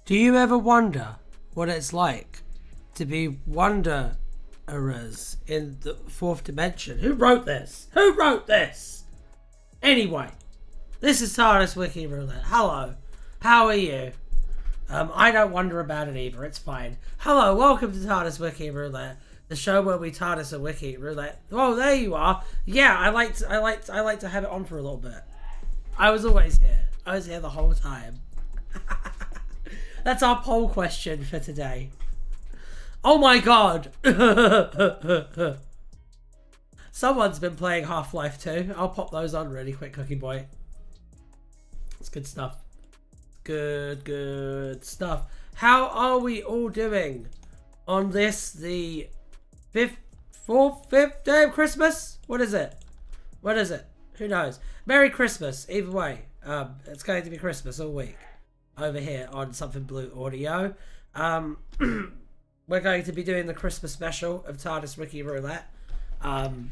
Do you ever wonder what it's like to be wanderers in the fourth dimension? Who wrote this? Who wrote this? Anyway, this is TardisWiki Roulette. Hello, how are you? I don't wonder about it either. It's fine. Hello, welcome to TardisWiki Roulette, the show where we TARDIS a wiki roulette. Oh, there you are. Yeah, I like to have it on for a little bit. I was always here. I was here the whole time. That's our poll question for today. Oh my god! Someone's been playing Half-Life 2. I'll pop those on really quick, Cookie Boy. It's good stuff. Good stuff. How are we all doing on this, the fifth day of Christmas? What is it? What is it? Who knows? Merry Christmas, either way. It's going to be Christmas all week over here on Something Blue Audio. We're going to be doing the Christmas special of TardisWiki Roulette. On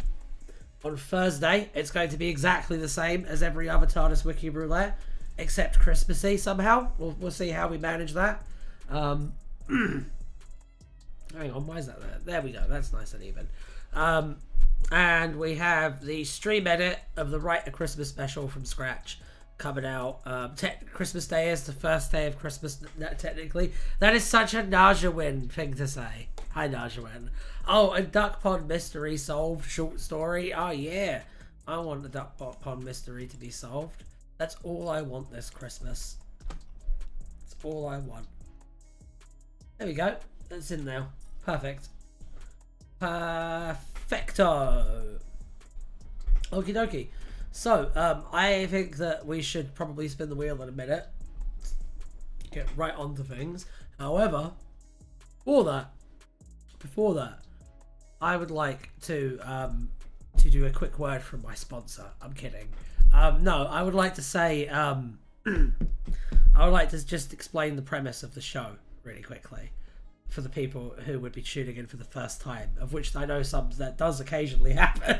Thursday, it's going to be exactly the same as every other TardisWiki Roulette, except Christmassy somehow. We'll see how we manage that. Hang on, why is that there? There we go, that's nice and even. And we have the stream edit of the Write a Christmas special from scratch coming out. Christmas Day is the first day of Christmas, technically. That is such a Najawin thing to say. Hi, Najawin. Oh, a Duck Pond mystery solved short story. Oh, yeah. I want the Duck Pond mystery to be solved. That's all I want this Christmas. That's all I want. There we go. It's in now. Perfect. Perfecto. Okie dokie. So, I think that we should probably spin the wheel in a minute. Get right onto things. However, before that, I would like to do a quick word from my sponsor. I'm kidding. No, I would like to say, I would like to just explain the premise of the show really quickly for the people who would be tuning in for the first time, of which I know some that does occasionally happen.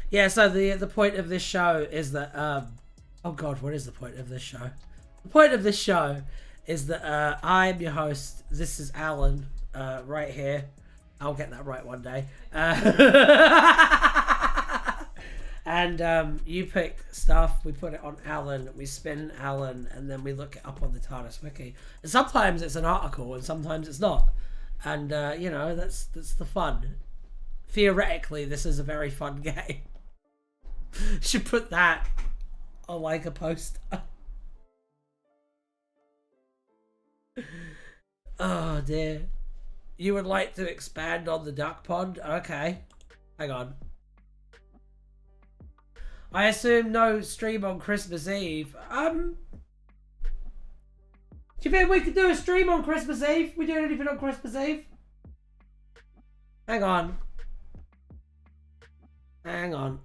Yeah, so the point of this show is that, oh god, what is the point of this show? The point of this show is that I'm your host. This is Alan, right here. I'll get that right one day. And you pick stuff, we put it on Alan, we spin Alan, and then we look it up on the TARDIS Wiki. And sometimes it's an article, and sometimes it's not. And, you know, that's the fun. Theoretically, this is a very fun game. Should put that on like a poster. Oh dear. You would like to expand on the duck pond? Okay. Hang on. I assume no stream on Christmas Eve. Do you think we could do a stream on Christmas Eve? We doing anything on Christmas Eve? Hang on. Hang on.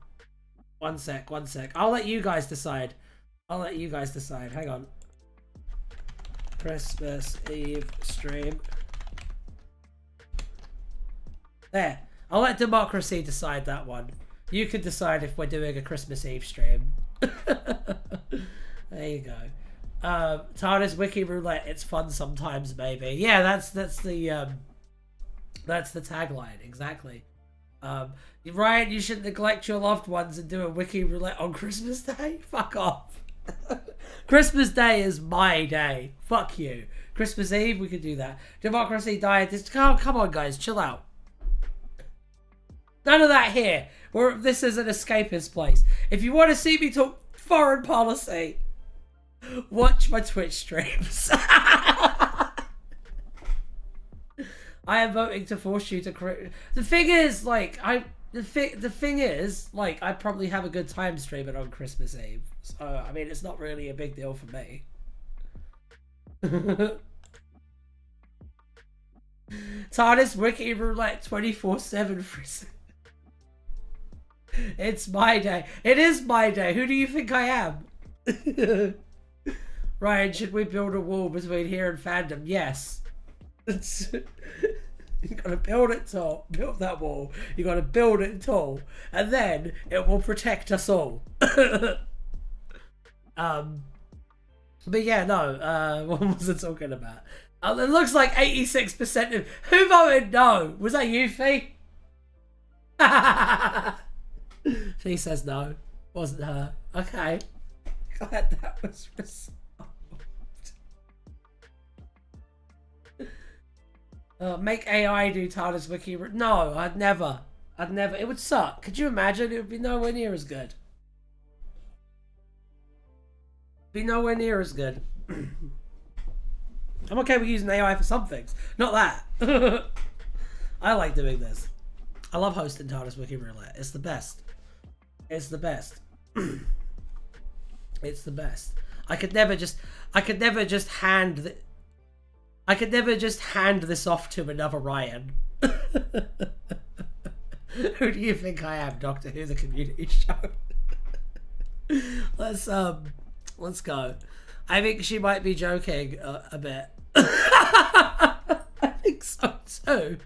One sec. I'll let you guys decide. Hang on. Christmas Eve stream. There. I'll let democracy decide that one. You can decide if we're doing a Christmas Eve stream. There you go. TardisWiki Roulette. It's fun sometimes, baby. Yeah, that's the tagline, exactly. Ryan, you should neglect your loved ones and do a wiki roulette on Christmas Day? Fuck off. Christmas Day is my day. Fuck you. Christmas Eve, we could do that. Democracy died. Oh, come on, guys, chill out. None of that here. This is an escapist place. If you want to see me talk foreign policy, watch my Twitch streams. I am voting to force you to. The thing is, like, the thing is, like, I probably have a good time streaming on Christmas Eve. So, I mean, it's not really a big deal for me. TardisWiki Roulette 24/7. It's my day. It is my day. Who do you think I am? Ryan, should we build a wall between here and fandom? Yes. You gotta build it tall. Build that wall. You gotta build it tall, and then it will protect us all. But yeah, no, what was I talking about? It looks like 86% of... Who voted no? Was that you, Fee? Fee says no. Wasn't her. Okay. Glad that was resolved. Make AI do Tardis Wiki. No, I'd never. I'd never. It would suck. Could you imagine? It would be nowhere near as good. Be nowhere near as good. I'm okay with using AI for some things. Not that. I like doing this. I love hosting Tardis Wiki Roulette. It's the best. It's the best. It's the best. I could never just hand this off to another Ryan. Who do you think I am, Doctor Who, the community show? Let's go. I think she might be joking a bit. I think so too.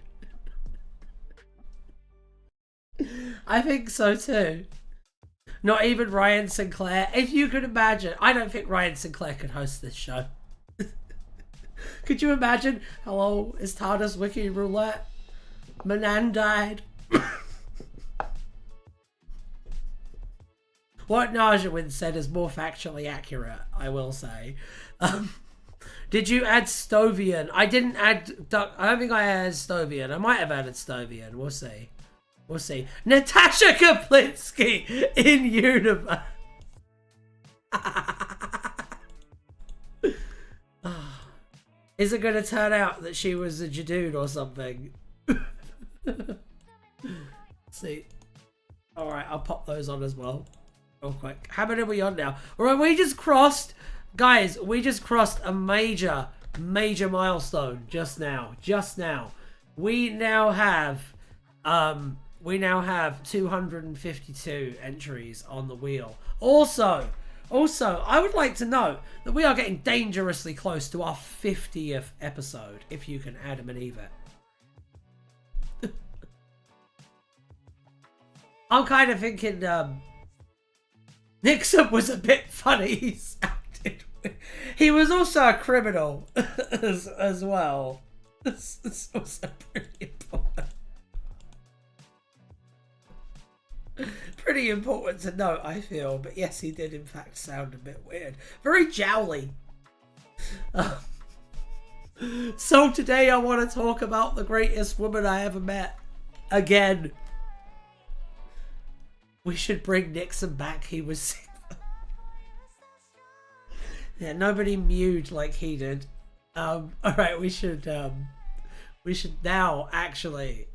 I think so too. Not even Ryan Sinclair. If you could imagine, I don't think Ryan Sinclair could host this show. Could you imagine? Hello, is Tardis Wiki Roulette? Manan died. What Najawin said is more factually accurate, I will say. Did you add Stovian? I didn't add... I don't think I added Stovian. I might have added Stovian. We'll see. We'll see. Natasha Kaplinsky in Universe. Is it going to turn out that she was a Jadoon or something? See. Alright, I'll pop those on as well. Real quick. How many are we on now? Alright, we just crossed... Guys, we just crossed a major milestone just now. We now have 252 entries on the wheel. Also, I would like to note that we are getting dangerously close to our 50th episode, if you can Adam and Eve it. I'm kind of thinking Nixon was a bit funny. He was also a criminal as well. It's also pretty important. Pretty important to note, I feel. But yes, he did in fact sound a bit weird. Very jowly. So today I want to talk about the greatest woman I ever met. Again. We should bring Nixon back. He was... Yeah, nobody mewed like he did. Alright, we should now actually,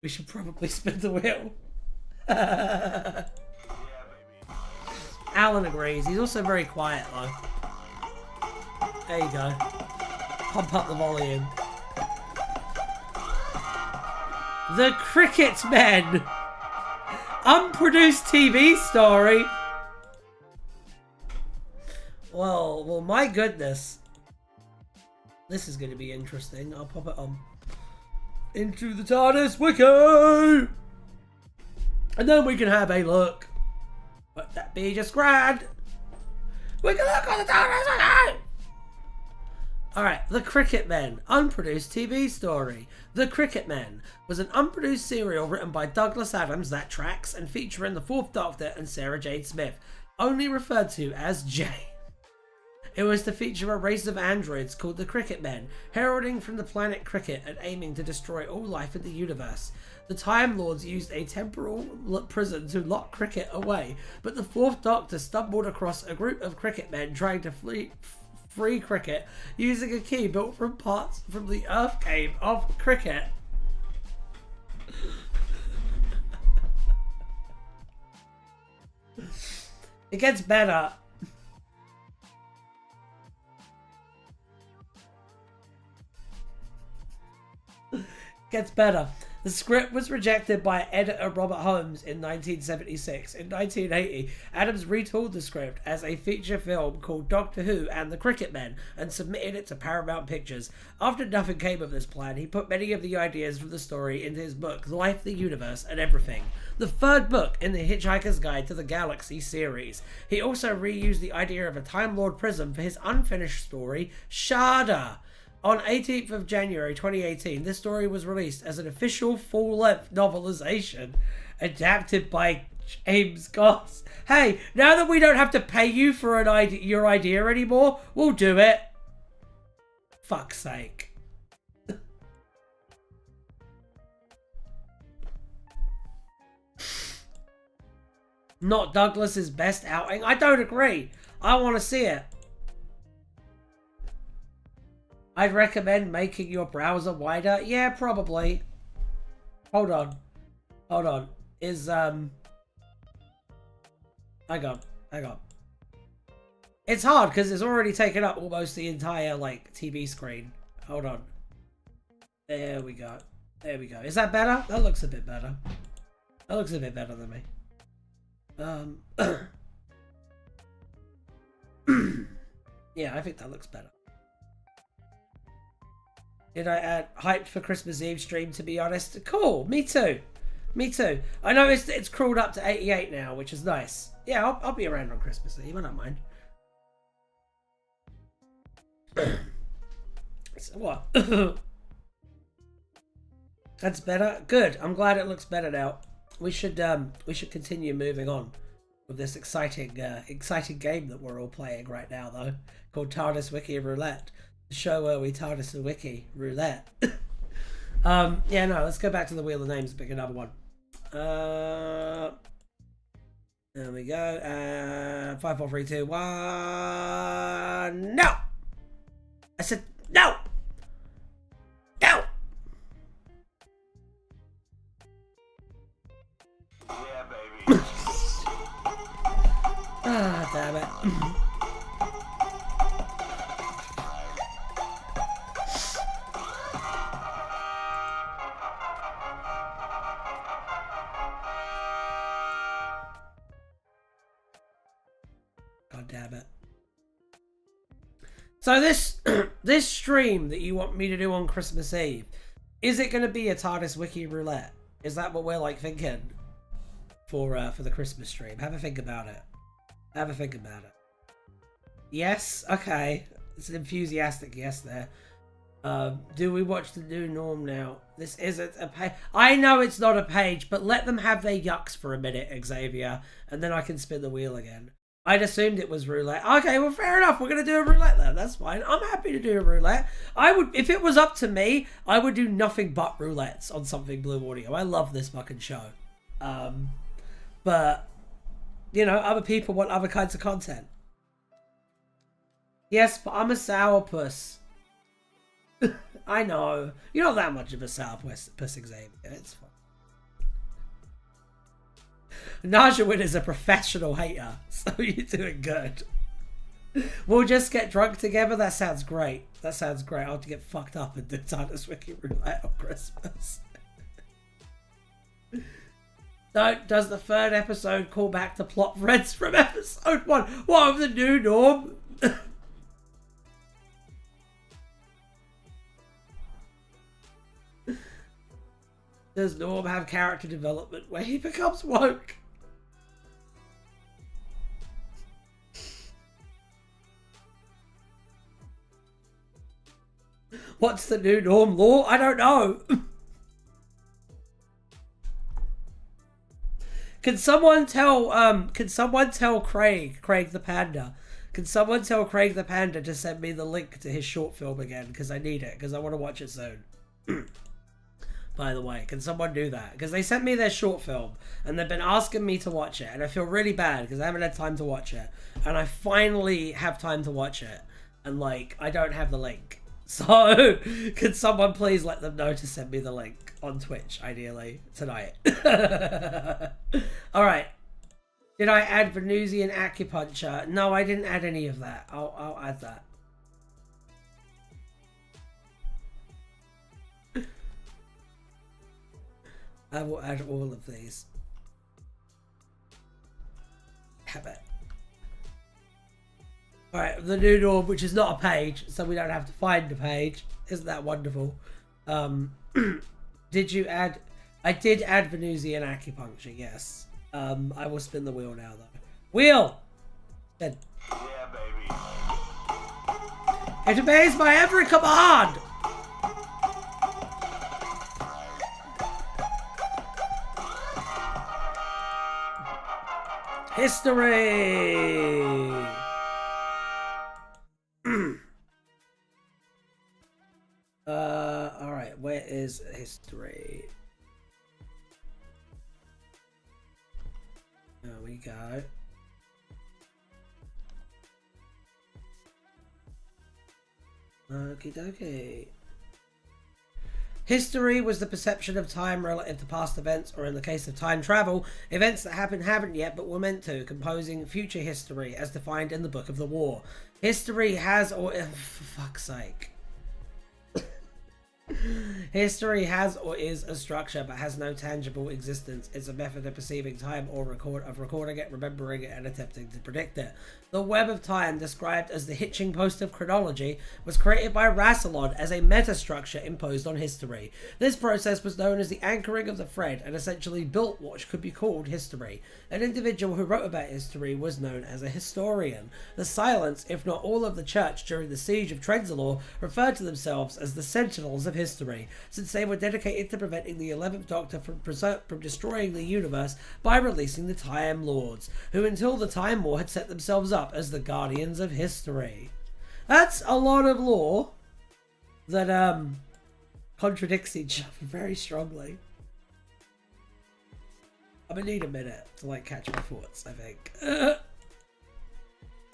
we should probably spin the wheel. Alan agrees. He's also very quiet though. There you go. Pump up the volume. The Cricket Men! Unproduced TV story! Well, my goodness. This is going to be interesting. I'll pop it on. Into the TARDIS Wiki! And then we can have a look. Would that be just grand? We can look on the TARDIS Wiki! Alright, The Cricket Men. Unproduced TV story. The Cricket Men was an unproduced serial written by Douglas Adams that tracks and featuring the Fourth Doctor and Sarah Jane Smith, only referred to as Jane. It was to feature a race of androids called the Cricket Men, heralding from the planet Cricket and aiming to destroy all life in the universe. The Time Lords used a temporal prison to lock Cricket away, but the Fourth Doctor stumbled across a group of Cricket Men trying to free Cricket using a key built from parts from the Earth game of Cricket. It gets better. Gets better. The script was rejected by editor Robert Holmes in 1976. In 1980, Adams retooled the script as a feature film called Doctor Who and the Cricket Men and submitted it to Paramount Pictures. After nothing came of this plan, he put many of the ideas from the story into his book, Life, the Universe, and Everything, the third book in the Hitchhiker's Guide to the Galaxy series. He also reused the idea of a Time Lord prism for his unfinished story, Sharda. On 18th of January 2018, this story was released as an official full-length novelization adapted by James Goss. Hey, now that we don't have to pay you for your idea anymore, we'll do it. Fuck's sake. Not Douglas's best outing? I don't agree. I want to see it. I'd recommend making your browser wider. Yeah, probably. Hold on. Hold on. Is, Hang on. Hang on. It's hard because it's already taken up almost the entire, like, TV screen. Hold on. There we go. There we go. Is that better? That looks a bit better. That looks a bit better than me. Yeah, I think that looks better. Did I add hyped for Christmas Eve stream, to be honest? Cool. Me too. Me too. I noticed it's crawled up to 88 now, which is nice. Yeah, I'll be around on Christmas Eve. I don't mind. So what? That's better. Good. I'm glad it looks better now. We should continue moving on with this exciting game that we're all playing right now, though, called Tardis Wiki Roulette. The show where we TARDIS Wiki Roulette. Yeah, no, let's go back to the Wheel of Names and pick another one. There we go. 5, 4, 3, 2, 1. No! I said no! No! Yeah, baby. Ah, damn it. God damn it. So this stream that you want me to do on Christmas Eve, is it going to be a TARDIS Wiki Roulette? Is that what we're like thinking for the Christmas stream? Have a think about it. Have a think about it. Yes? Okay. It's an enthusiastic yes there. Do we watch the new norm now? This isn't a page. I know it's not a page, but let them have their yucks for a minute, Xavier, and then I can spin the wheel again. I'd assumed it was roulette. Okay, well, fair enough. We're going to do a roulette then. That's fine. I'm happy to do a roulette. If it was up to me, I would do nothing but roulettes on Something Blue Audio. I love this fucking show. But, you know, other people want other kinds of content. Yes, but I'm a sourpuss. I know. You're not that much of a sourpuss, Xavier. It's fine. Najawin is a professional hater, so you're doing good. We'll just get drunk together. That sounds great. That sounds great. I'll have to get fucked up and do Tardis Wiki Roulette on Christmas. Does the third episode call back to plot threads from episode 1? What of the new norm? Does Norm have character development where he becomes woke? What's the new norm law? I don't know. Can someone tell Craig the Panda? Can someone tell Craig the Panda to send me the link to his short film again? Because I need it, because I want to watch it soon. By the way, can someone do that? Because they sent me their short film and they've been asking me to watch it, and I feel really bad because I haven't had time to watch it, and I finally have time to watch it, and like I don't have the link. So can someone please let them know to send me the link on Twitch, ideally tonight. All right. Did I add Venusian acupuncture? No, I didn't add any of that. I'll add that. I will add all of these. Have it. Alright, the new norm, which is not a page, so we don't have to find the page. Isn't that wonderful? Did you add... I did add Venusian acupuncture, yes. I will spin the wheel now, though. Wheel! Spin. Yeah, baby. It obeys my every command! History! Alright, where is history? There we go. Okie dokie. History was the perception of time relative to past events, or in the case of time travel, events that haven't yet but were meant to, composing future history as defined in the Book of the War. History has, or for fuck's sake. History has or is a structure but has no tangible existence. It's a method of perceiving time or recording it, remembering it, and attempting to predict it. The web of time, described as the hitching post of chronology, was created by Rassilon as a metastructure imposed on history. This process was known as the anchoring of the thread and essentially built what could be called history. An individual who wrote about history was known as a historian. The silence, if not all of the church during the siege of Trenzalore, referred to themselves as the sentinels of history, since they were dedicated to preventing the 11th Doctor from destroying the universe by releasing the Time Lords, who until the Time War had set themselves up as the guardians of history. That's a lot of lore that contradicts each other very strongly. I'm gonna need a minute to like catch my thoughts, I think.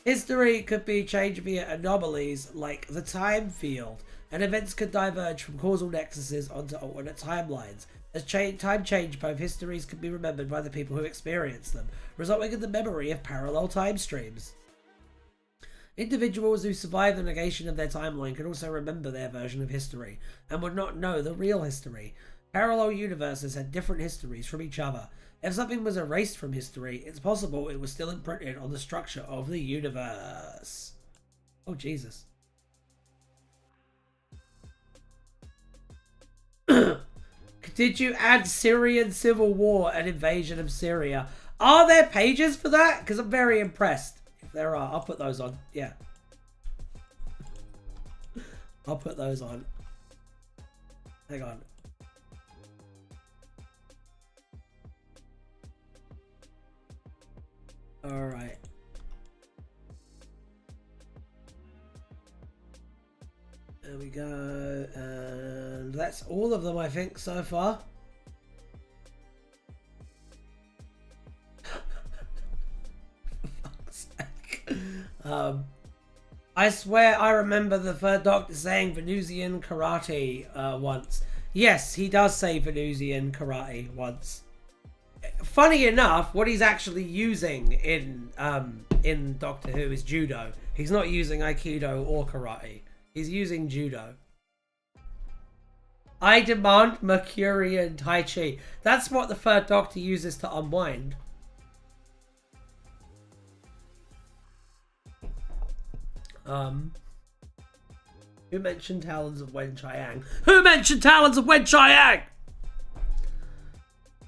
History could be changed via anomalies like the time field, and events could diverge from causal nexuses onto alternate timelines. As time changed, both histories could be remembered by the people who experienced them, resulting in the memory of parallel time streams. Individuals who survive the negation of their timeline could also remember their version of history, and would not know the real history. Parallel universes had different histories from each other. If something was erased from history, it's possible it was still imprinted on the structure of the universe. Oh, Jesus. Did you add Syrian civil war and invasion of Syria? Are there pages for that? Because I'm very impressed. If there are, I'll put those on. Yeah. I'll put those on. Hang on. Alright. There we go. And that's all of them, I think, so far. For fuck's sake. I swear I remember the Third Doctor saying Venusian karate once. Yes, he does say Venusian karate once. Funny enough, what he's actually using in Doctor Who is judo. He's not using Aikido or karate. He's using judo. I demand Mercurian Tai Chi. That's what the Third Doctor uses to unwind. Who mentioned Talons of Wen Chiang? Who mentioned Talons of Wen Chiang?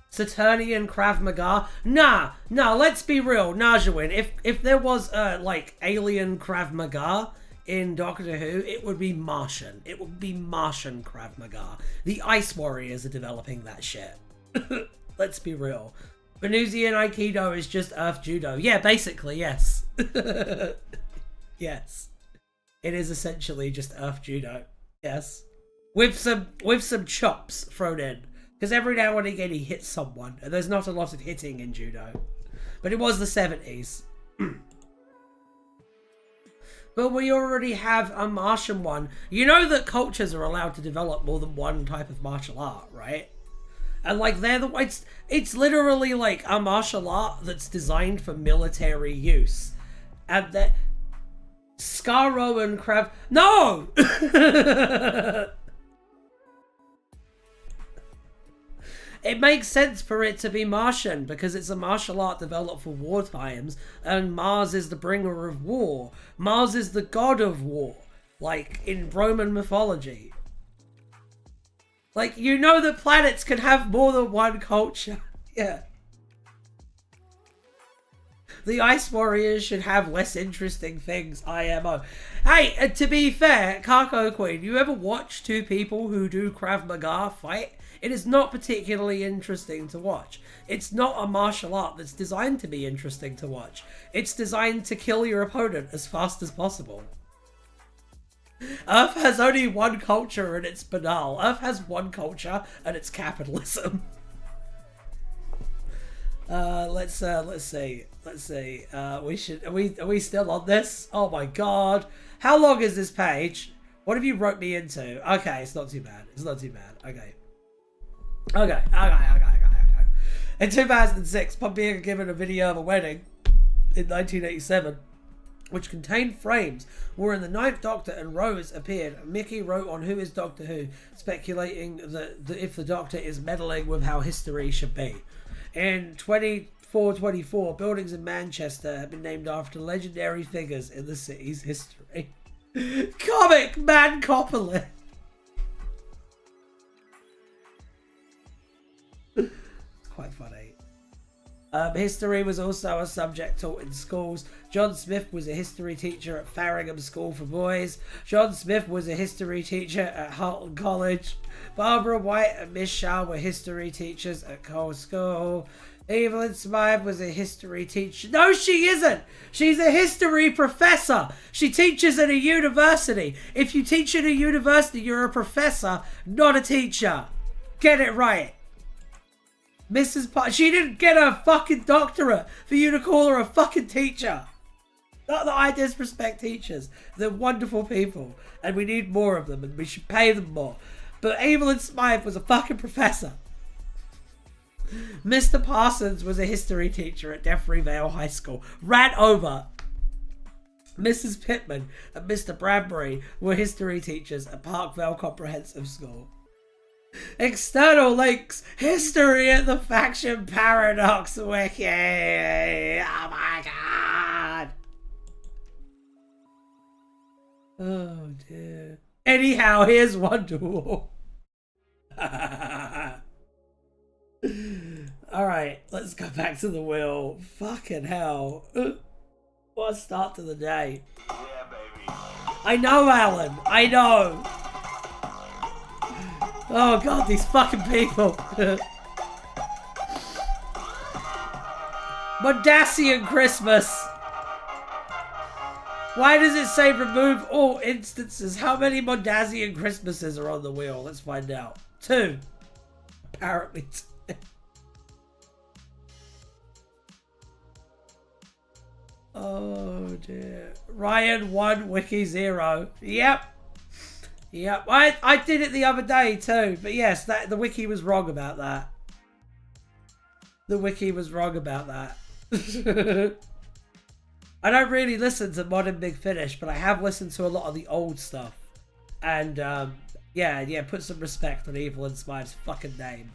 Saturnian Krav Maga? Nah, let's be real, Najawin. If there was like alien Krav Maga in Doctor Who, it would be Martian. It would be Martian Krav Maga. The Ice Warriors are developing that shit. Let's be real. Venusian Aikido is just Earth Judo. Yeah, basically, yes. Yes. It is essentially just Earth Judo. Yes. With some chops thrown in. Because every now and again he hits someone, and there's not a lot of hitting in judo. But it was the 70s. But we already have a Martian one. You know that cultures are allowed to develop more than one type of martial art, right? And like it's literally like a martial art that's designed for military use. And that Skaro and Krav... No! It makes sense for it to be Martian because it's a martial art developed for war times, and Mars is the bringer of war. Mars is the god of war, like in Roman mythology. Like, you know that planets can have more than one culture. Yeah. The Ice Warriors should have less interesting things, IMO. Hey, to be fair, Kako Queen, you ever watch two people who do Krav Maga fight? It is not particularly interesting to watch. It's not a martial art that's designed to be interesting to watch. It's designed to kill your opponent as fast as possible. Earth has only one culture and it's banal. Earth has one culture and it's capitalism. Let's see. Are we still on this? Oh my god. How long is this page? What have you wrote me into? Okay, it's not too bad. Okay. In 2006, Pompey was given a video of a wedding in 1987, which contained frames wherein the Ninth Doctor and Rose appeared. Mickey wrote on Who is Doctor Who, speculating that if the Doctor is meddling with how history should be. In 2424, buildings in Manchester have been named after legendary figures in the city's history. Comic Man Coppola. It's quite funny. History was also a subject taught in schools. John Smith was a history teacher at Farringham School for Boys. John Smith was a history teacher at Halton College. Barbara White and Miss Shaw were history teachers at Cole School. Evelyn Smythe was a history teacher. No, she isn't. She's a history professor. She teaches at a university. If you teach at a university, you're a professor, not a teacher. Get it right. Mrs. She didn't get a fucking doctorate for you to call her a fucking teacher. Not that I disrespect teachers. They're wonderful people. And we need more of them. And we should pay them more. But Evelyn Smythe was a fucking professor. Mr. Parsons was a history teacher at Deathry Vale High School. Ran over. Mrs. Pittman and Mr. Bradbury were history teachers at Parkvale Comprehensive School. External links. History at the Faction Paradox Wiki. Oh my god. Oh dear. Anyhow, here's Wonderwall. Alright, let's go back to the wheel. Fucking hell. What a start to the day. Yeah, baby. I know, Alan. I know. Oh god, these fucking people. Mondasian Christmas. Why does it say remove all instances? How many Mondasian Christmases are on the wheel? Let's find out. 2. Apparently 2. Oh dear. Ryan 1, Wiki 0. Yep. Yep. I did it the other day too. But yes, the Wiki was wrong about that. The Wiki was wrong about that. I don't really listen to Modern Big Finish, but I have listened to a lot of the old stuff. And yeah, put some respect on Evil and Smythe's fucking name.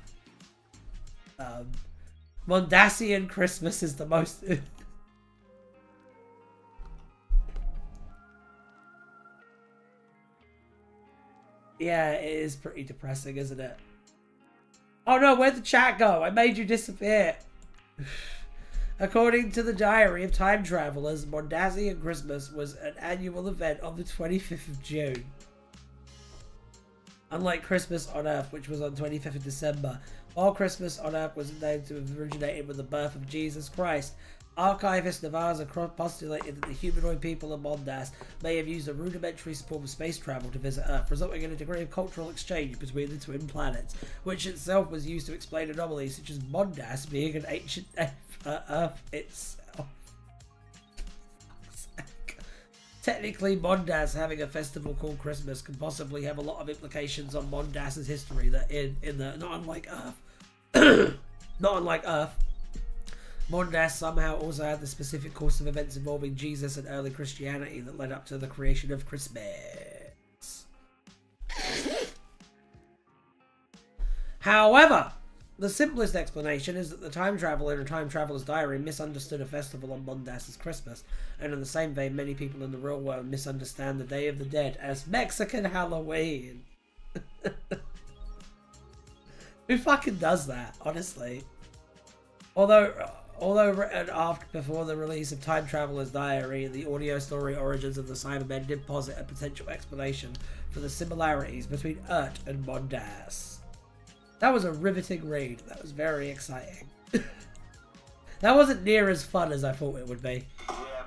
Mondasian Christmas is the most... Yeah, it is pretty depressing, isn't it? Oh no, where'd the chat go? I made you disappear. According to the Diary of Time Travelers, Mondasian Christmas was an annual event on the 25th of June. Unlike Christmas on Earth, which was on 25th of December, while Christmas on Earth was named to have originated with the birth of Jesus Christ, archivist Navaza postulated that the humanoid people of Mondas may have used a rudimentary form of space travel to visit Earth, resulting in a degree of cultural exchange between the twin planets, which itself was used to explain anomalies such as Mondas being an ancient Earth itself. Technically, Mondas having a festival called Christmas can possibly have a lot of implications on Mondas's history that in the not unlike Earth, Mondas somehow also had the specific course of events involving Jesus and early Christianity that led up to the creation of Christmas. However, The simplest explanation is that the time traveler in a time traveler's diary misunderstood a festival on Mondas as Christmas, and in the same vein, many people in the real world misunderstand the Day of the Dead as Mexican Halloween. Who fucking does that, honestly? Although written after before the release of Time Traveler's Diary, the audio story Origins of the Cybermen did posit a potential explanation for the similarities between Earth and Mondas. That was a riveting read. That was very exciting. That wasn't near as fun as I thought it would be. Yeah,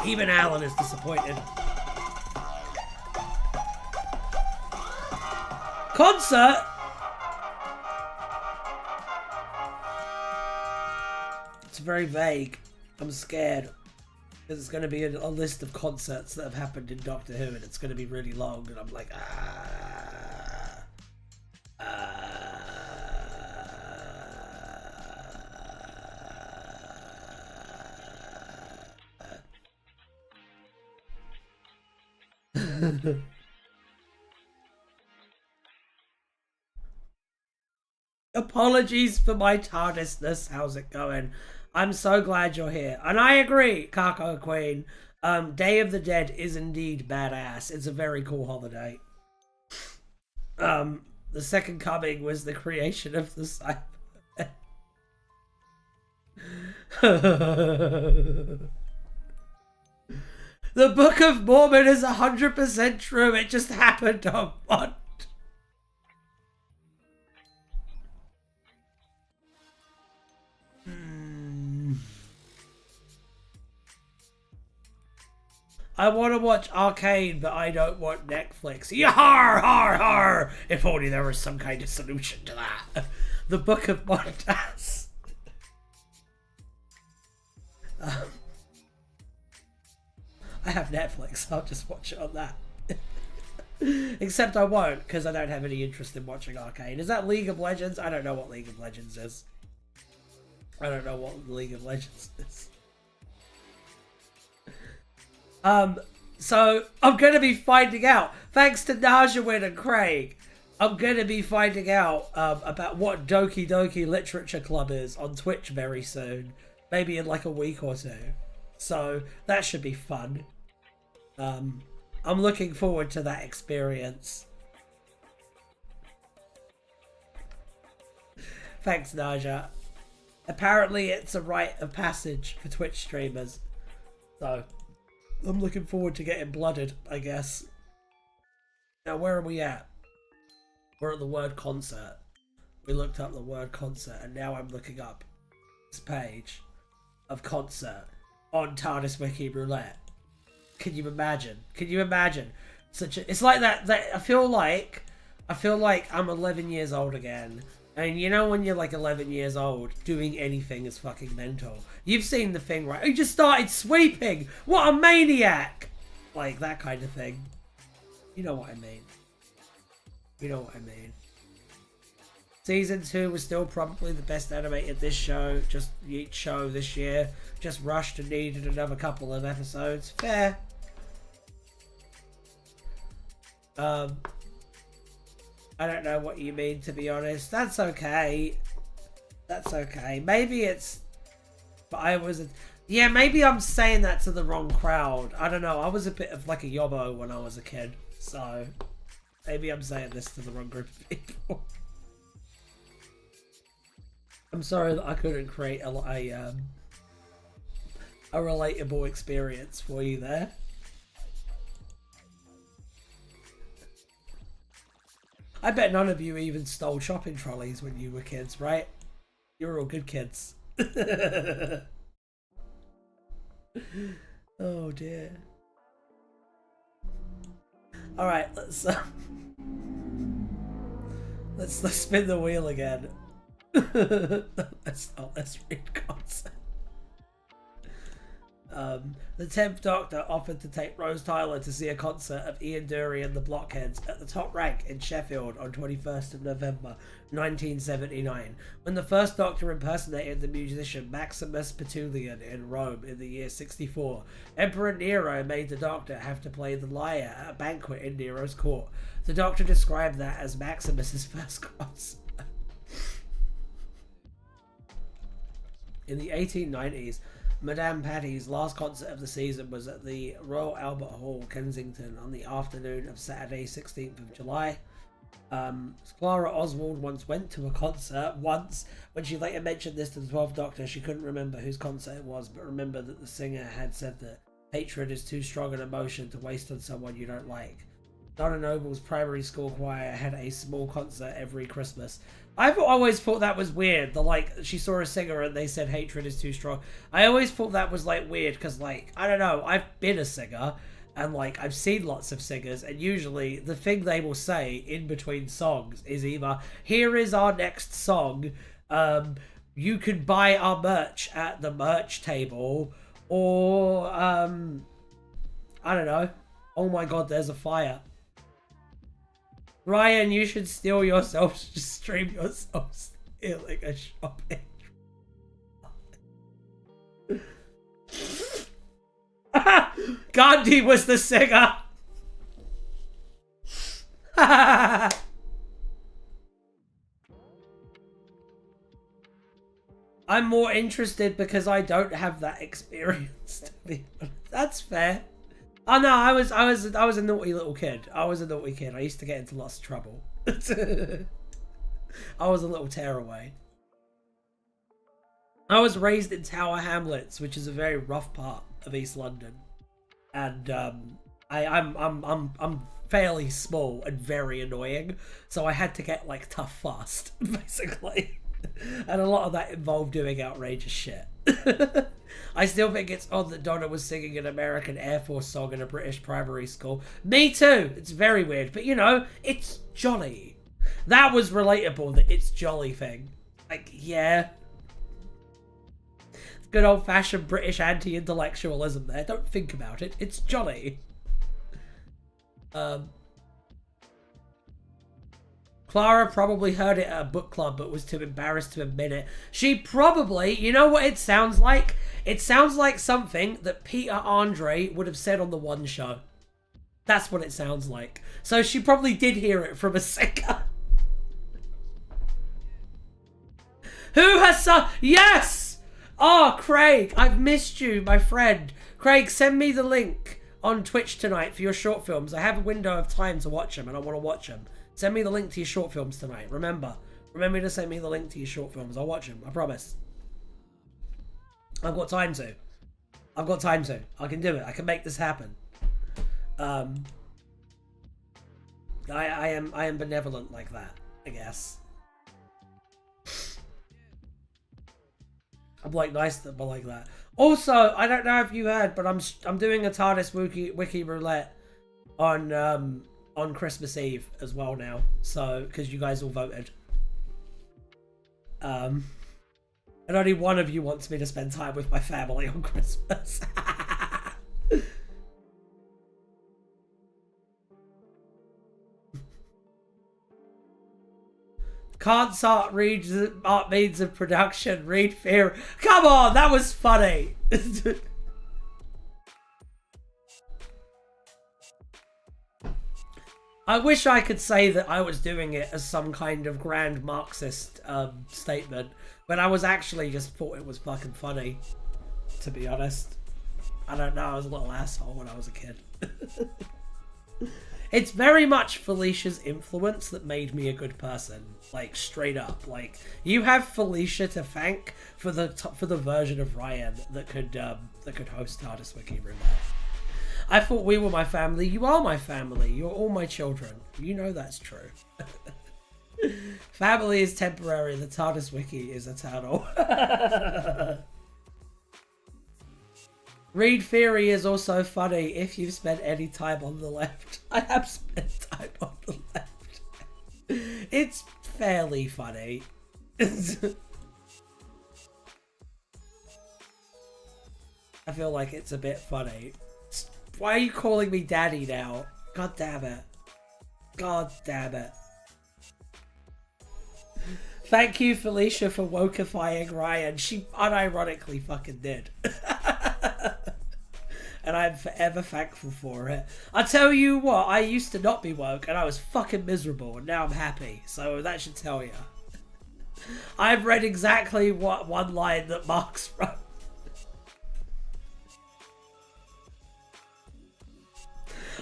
baby. Even Alan is disappointed. Concert? It's very vague. I'm scared. Because it's going to be a list of concerts that have happened in Doctor Who, and it's going to be really long, and I'm like, Apologies for my tardisness. How's it going? I'm so glad you're here. And I agree, Kako Queen. Day of the Dead is indeed badass. It's a very cool holiday. The Second Coming was the creation of the Cybermen. The Book of Mormon is 100% true. It just happened on one. I want to watch Arcane, but I don't want Netflix. Yar, har, har! If only there was some kind of solution to that. The Book of Mondas. I have Netflix. I'll just watch it on that. Except I won't, because I don't have any interest in watching Arcane. Is that League of Legends? I don't know what League of Legends is. I don't know what League of Legends is. So I'm going to be finding out, thanks to Najawin and Craig, I'm going to be finding out about what Doki Doki Literature Club is on Twitch very soon. Maybe in like a week or two. So that should be fun. I'm looking forward to that experience. Thanks, Naja. Apparently it's a rite of passage for Twitch streamers. So I'm looking forward to getting blooded, I guess. Now, where are we at? We're at the word concert. We looked up the word concert, and now I'm looking up this page of concert on Tardis Wiki Roulette. Can you imagine? Can you imagine? It's like that I feel like I'm 11 years old again. And you know when you're like 11 years old, doing anything is fucking mental. You've seen the thing, right? He just started sweeping! What a maniac! Like, that kind of thing. You know what I mean. You know what I mean. Season 2 was still probably the best animated this show. Just each show this year. Just rushed and needed another couple of episodes. Fair. I don't know what you mean, to be honest. That's okay. That's okay. Maybe it's... But I wasn't... Yeah, maybe I'm saying that to the wrong crowd. I don't know. I was a bit of like a yobbo when I was a kid. So, maybe I'm saying this to the wrong group of people. I'm sorry that I couldn't create a relatable experience for you there. I bet none of you even stole shopping trolleys when you were kids, right? You were all good kids. Oh dear. All right, let's spin the wheel again. Let's read concept. The 10th Doctor offered to take Rose Tyler to see a concert of Ian Dury and the Blockheads at the Top Rank in Sheffield on 21st of November 1979, when the first Doctor impersonated the musician Maximus Petulian in Rome in the year 64. Emperor Nero made the Doctor have to play the lyre at a banquet in Nero's court. The Doctor described that as Maximus's first concert. In the 1890s, Madame Patty's last concert of the season was at the Royal Albert Hall, Kensington, on the afternoon of Saturday, 16th of July. Clara Oswald once went to a concert when she later mentioned this to the 12th Doctor. She couldn't remember whose concert it was, but remembered that the singer had said that hatred is too strong an emotion to waste on someone you don't like. Donna Noble's primary school choir had a small concert every Christmas. I've always thought that was weird. She saw a singer and they said hatred is too strong. I always thought that was, weird because, I don't know, I've been a singer and, I've seen lots of singers, and usually the thing they will say in between songs is either, here is our next song, you can buy our merch at the merch table, or, I don't know, oh my god, there's a fire. Ryan, you should steal yourself, stream yourself stealing a shopping. Gandhi was the singer. I'm more interested because I don't have that experience, to be honest. That's fair. Oh no, I was a naughty little kid. I was a naughty kid. I used to get into lots of trouble. I was a little tearaway. I was raised in Tower Hamlets, which is a very rough part of East London, and I'm fairly small and very annoying, so I had to get tough fast, basically, and a lot of that involved doing outrageous shit. I still think it's odd that Donna was singing an American Air Force song in a British primary school. Me too. It's very weird, but it's jolly. That was relatable, the it's jolly thing. Yeah. Good old-fashioned British anti-intellectualism there. Don't think about it. It's jolly. Clara probably heard it at a book club but was too embarrassed to admit it. She probably, you know what it sounds like? It sounds like something that Peter Andre would have said on the One Show. That's what it sounds like. So she probably did hear it from a singer. Who has Yes! Oh, Craig, I've missed you, my friend. Craig, send me the link on Twitch tonight for your short films. I have a window of time to watch them and I want to watch them. Send me the link to your short films tonight. Remember to send me the link to your short films. I'll watch them. I promise. I've got time to. I can do it. I can make this happen. I am benevolent like that, I guess. I'm nice but like that. Also, I don't know if you heard, but I'm doing a TardisWiki Wiki Roulette on Christmas Eve as well now. So, because you guys all voted. And only one of you wants me to spend time with my family on Christmas. Can't start read art means of production. Read fear. Come on, that was funny. I wish I could say that I was doing it as some kind of grand Marxist statement, but I was actually just thought it was fucking funny, to be honest. I don't know, I was a little asshole when I was a kid. It's very much Felicia's influence that made me a good person, straight up. You have Felicia to thank for the version of Ryan that could host TardisWiki Roulette. I thought we were my family. You are my family. You're all my children. You know that's true. Family is temporary. The TardisWiki is eternal. Read Theory is also funny if you've spent any time on the left. I have spent time on the left. It's fairly funny. I feel like it's a bit funny. Why are you calling me daddy now? God damn it. God damn it. Thank you, Felicia, for wokeifying Ryan. She unironically fucking did. And I'm forever thankful for it. I tell you what, I used to not be woke and I was fucking miserable, and now I'm happy. So that should tell you. I've read exactly what one line that Marx wrote.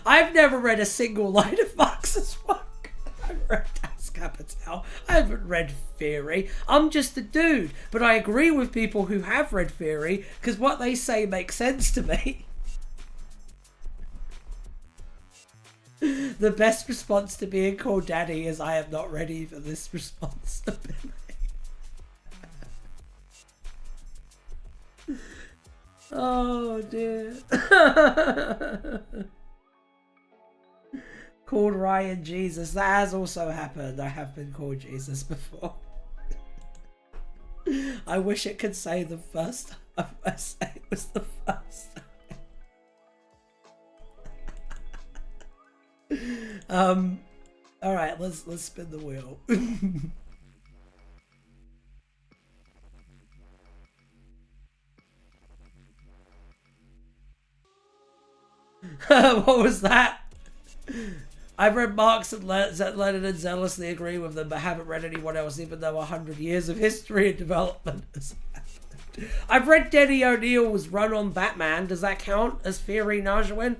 I've never read a single line of Marx's work. I've read Das Kapital. I haven't read Theory. I'm just a dude, but I agree with people who have read Theory because what they say makes sense to me. The best response to being called daddy is I am not ready for this responsibility. Oh dear. Called Ryan Jesus. That has also happened. I have been called Jesus before. I wish it could say the first time I say it was the first time. Alright, let's spin the wheel. What was that? I've read Marx and Lenin and zealously agree with them, but haven't read anyone else, even though 100 years of history and development has happened. I've read Denny O'Neill's run on Batman. Does that count as theory, Najawin?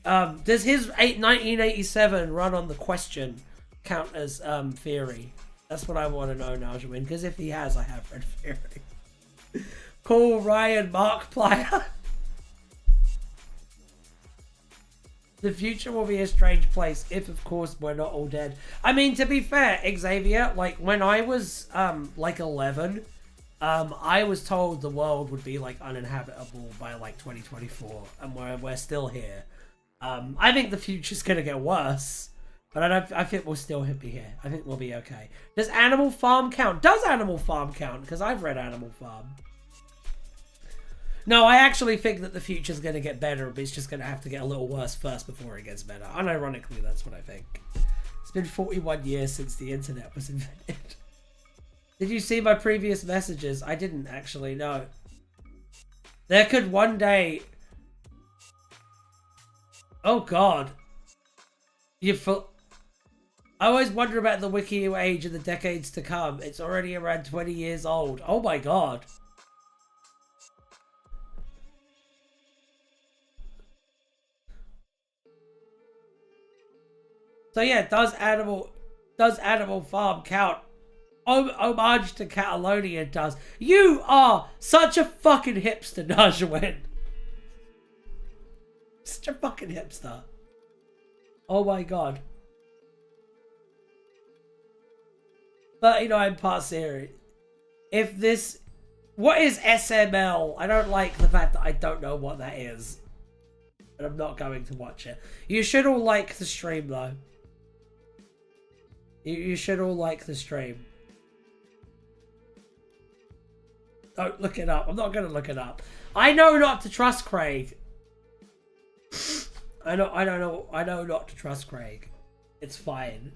Does his 1987 run on The Question count as theory? That's what I want to know, Najawin, because if he has, I have read theory. Call Ryan Markiplier. The future will be a strange place if, of course, we're not all dead. I mean, to be fair, Xavier, like, when I was, like, 11, I was told the world would be, like, uninhabitable by, like, 2024, and we're still here. I think the future's gonna get worse, but I think we'll still be here. I think we'll be okay. Does Animal Farm count? Does Animal Farm count? Because I've read Animal Farm. No, I actually think that the future's going to get better, but it's just going to have to get a little worse first before it gets better. Unironically, that's what I think. It's been 41 years since the internet was invented. Did you see my previous messages? I didn't actually, no. There could one day... Oh god. I always wonder about the wiki age in the decades to come. It's already around 20 years old. Oh my god. So yeah, does Animal Farm count? Homage to Catalonia does. You are such a fucking hipster, Najawin. Such a fucking hipster. Oh my god. 39 part series. If this... What is SML? I don't like the fact that I don't know what that is. And I'm not going to watch it. You should all like the stream though. You should all like the stream. Don't look it up. I'm not going to look it up. I know not to trust Craig. I know not to trust Craig. It's fine.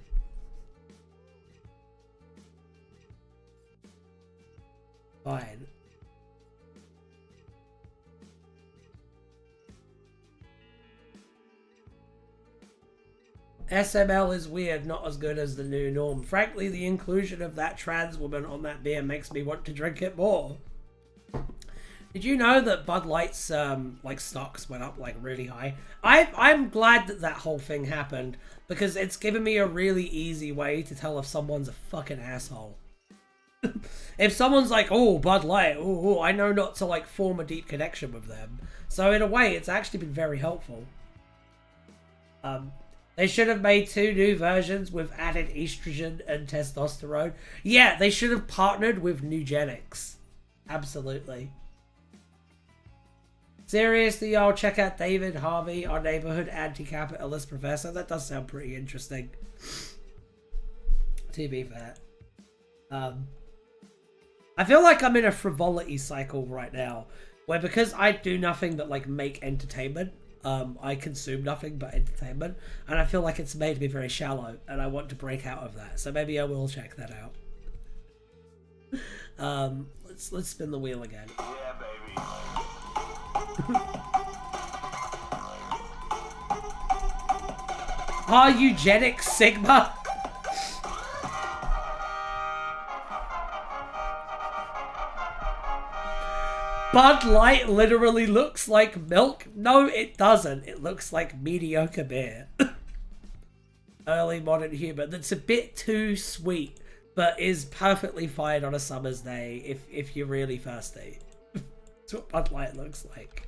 Fine. SML is weird, not as good as the new norm. Frankly, the inclusion of that trans woman on that beer makes me want to drink it more. Did you know that Bud Light's like stocks went up like really high? I'm glad that that whole thing happened because it's given me a really easy way to tell if someone's a fucking asshole. If someone's like, oh, Bud Light, oh, I know not to like form a deep connection with them. So in a way, it's actually been very helpful. They should have made 2 new versions with added estrogen and testosterone. Yeah, they should have partnered with Nugenics. Absolutely. Seriously, y'all, check out David Harvey, our neighborhood anti-capitalist professor. That does sound pretty interesting. To be fair. I feel like I'm in a frivolity cycle right now. where because I do nothing but like make entertainment, I consume nothing but entertainment, and I feel like it's made me very shallow, and I want to break out of that. So maybe I will check that out. Let's spin the wheel again. Yeah, baby. Are eugenics Sigma? Bud Light literally looks like milk? No, it doesn't. It looks like mediocre beer. Early modern humor. That's a bit too sweet, but is perfectly fine on a summer's day if you're really thirsty. That's what Bud Light looks like.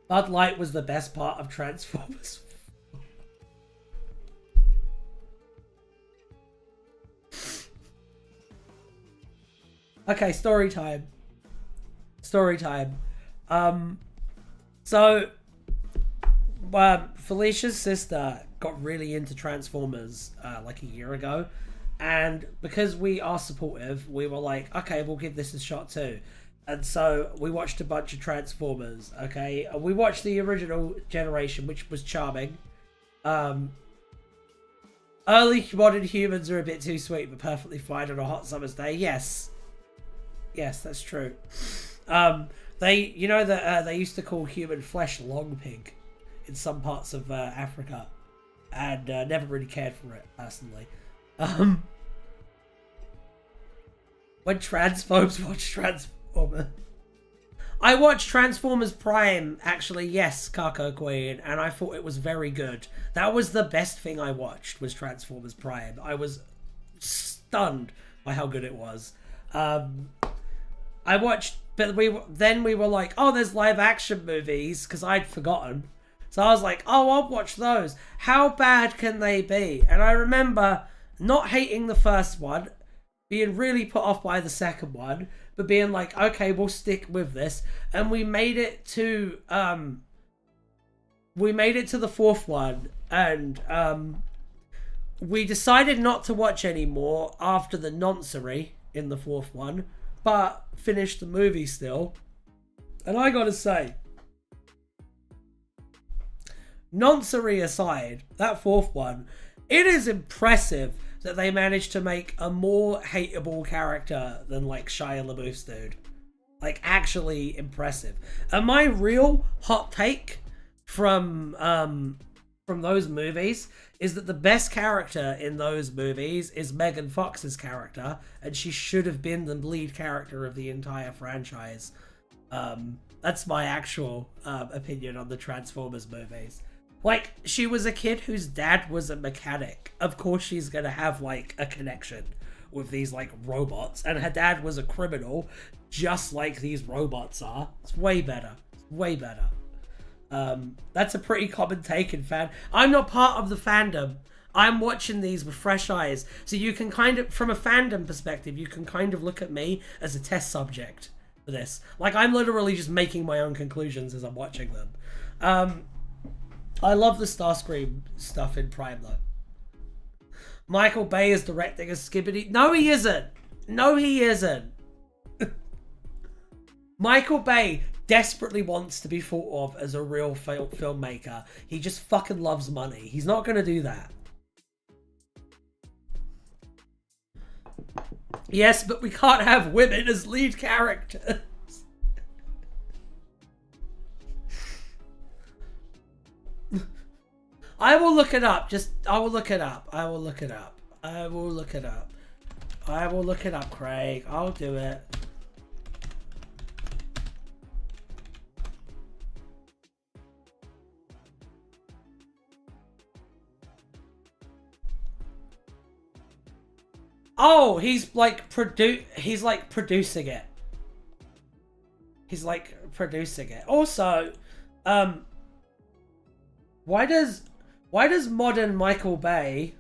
Bud Light was the best part of Transformers. Okay, story time. Story time. So Felicia's sister got really into Transformers like a year ago, and because we are supportive, we were like, okay, we'll give this a shot too. And so we watched a bunch of Transformers. Okay, we watched the original generation, which was charming. Early modern humans are a bit too sweet, but perfectly fine on a hot summer's day. Yes, that's true. They used to call human flesh long pig in some parts of Africa, and never really cared for it personally. When transphobes watch Transformers, I watched Transformers Prime, actually, yes, Kako Queen, and I thought it was very good. That was the best thing I watched, was Transformers Prime. I was stunned by how good it was. I watched, but we were like, oh, there's live action movies, because I'd forgotten. So I was like, oh, I'll watch those. How bad can they be? And I remember not hating the first one, being really put off by the second one, but being like, okay, we'll stick with this. And we made it to the fourth one, and we decided not to watch anymore after the noncery in the fourth one, but finished the movie still. And I gotta say, noncery aside, that fourth one, it is impressive that they managed to make a more hateable character than like Shia LaBeouf's dude. Like, actually impressive. And my real hot take from those movies is that the best character in those movies is Megan Fox's character, and she should have been the lead character of the entire franchise. That's my actual opinion on the Transformers movies. Like, she was a kid whose dad was a mechanic. Of course she's gonna have, like, a connection with these, like, robots. And her dad was a criminal, just like these robots are. It's way better. It's way better. That's a pretty common take in fan. I'm not part of the fandom. I'm watching these with fresh eyes. So you can kind of, from a fandom perspective, you can kind of look at me as a test subject for this. Like, I'm literally just making my own conclusions as I'm watching them. I love the Starscream stuff in Prime, though. Michael Bay is directing a Skibbity... No, he isn't. No, he isn't. Michael Bay desperately wants to be thought of as a real filmmaker. He just fucking loves money. He's not going to do that. Yes, but we can't have women as lead characters. I will look it up. I will look it up. I will look it up. I will look it up. I will look it up, Craig. I'll do it. Oh, he's like producing it. He's like producing it. Also, why does modern Michael Bay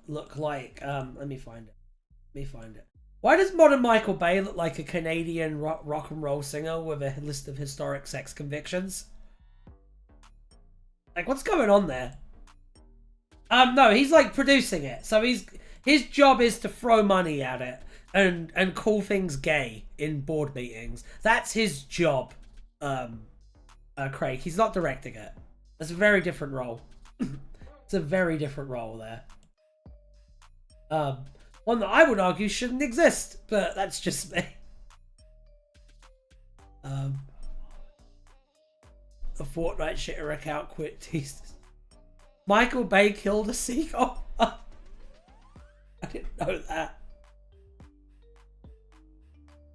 look like let me find it. Why does modern Michael Bay look like a Canadian rock and roll singer with a list of historic sex convictions? Like, what's going on there? No, he's like producing it. So His job is to throw money at it and call things gay in board meetings. That's his job, Craig. He's not directing it. That's a very different role. It's a very different role there. One that I would argue shouldn't exist, but that's just me. The Fortnite shitter account quit teased. Michael Bay killed a seagull. I didn't know that.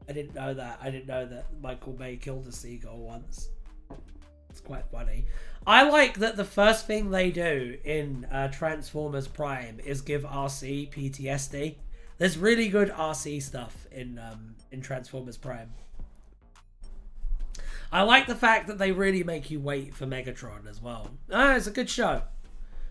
I didn't know that Michael Bay killed a seagull once. It's quite funny. I like that the first thing they do in Transformers Prime is give RC PTSD. There's really good RC stuff in Transformers Prime. I like the fact that they really make you wait for Megatron as well. It's a good show.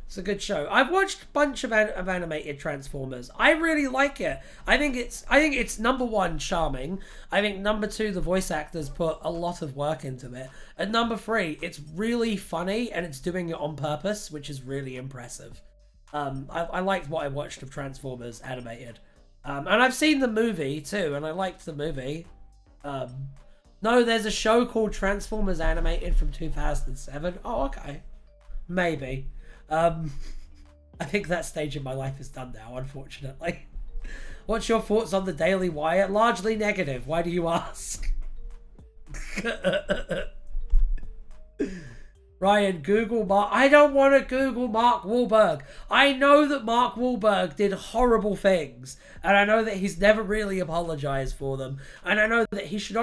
It's a good show. I've watched a bunch of animated Transformers. I really like it. I think it's number one, charming. I think number two, the voice actors put a lot of work into it. And number three, it's really funny and it's doing it on purpose, which is really impressive. I liked what I watched of Transformers animated. And I've seen the movie too, and I liked the movie. No, there's a show called Transformers Animated from 2007. Oh, okay. Maybe. I think that stage in my life is done now, unfortunately. What's your thoughts on the Daily Wire? Largely negative. Why do you ask? Ryan, Google Mark. I don't want to Google Mark Wahlberg. I know that Mark Wahlberg did horrible things. And I know that he's never really apologized for them. And I know that he should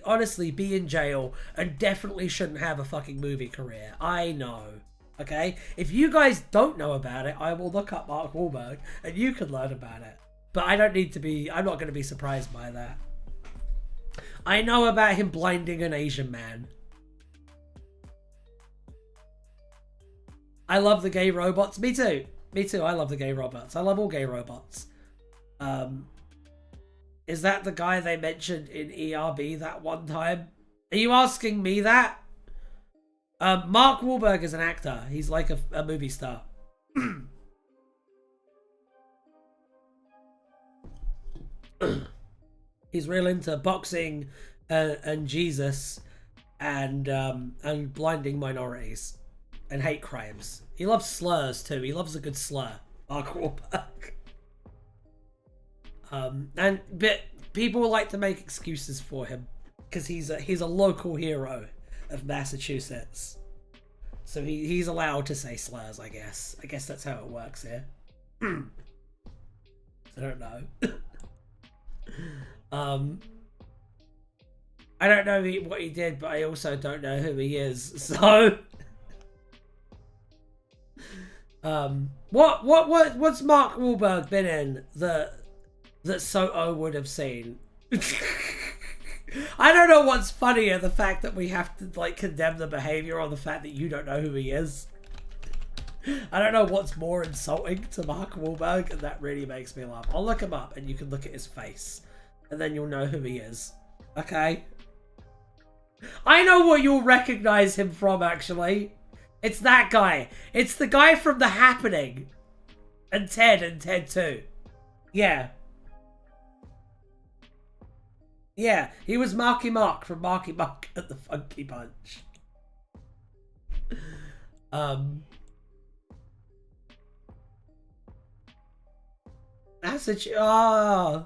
honestly be in jail and definitely shouldn't have a fucking movie career. I know. Okay? If you guys don't know about it, I will look up Mark Wahlberg and you can learn about it. But I don't need to be... I'm not going to be surprised by that. I know about him blinding an Asian man. I love the gay robots. Me too. Me too. I love the gay robots. I love all gay robots. Is that the guy they mentioned in ERB that one time? Are you asking me that? Mark Wahlberg is an actor. He's like a movie star. He's real into boxing and Jesus and blinding minorities. And hate crimes. He loves slurs too. He loves a good slur. Mark Wahlberg. But people like to make excuses for him because he's a local hero of Massachusetts. So he's allowed to say slurs, I guess. I guess that's how it works here. I don't know. I don't know what he did, but I also don't know who he is. So. What's Mark Wahlberg been in that Soto would have seen? I don't know what's funnier, the fact that we have to like condemn the behavior or the fact that you don't know who he is. I don't know what's more insulting to Mark Wahlberg, and that really makes me laugh. I'll look him up and you can look at his face and then you'll know who he is. Okay? I know what you'll recognize him from, actually. It's that guy. It's the guy from The Happening. And Ted 2. Yeah. Yeah, he was Marky Mark from Marky Mark and the Funky Bunch. Massachusetts. Oh.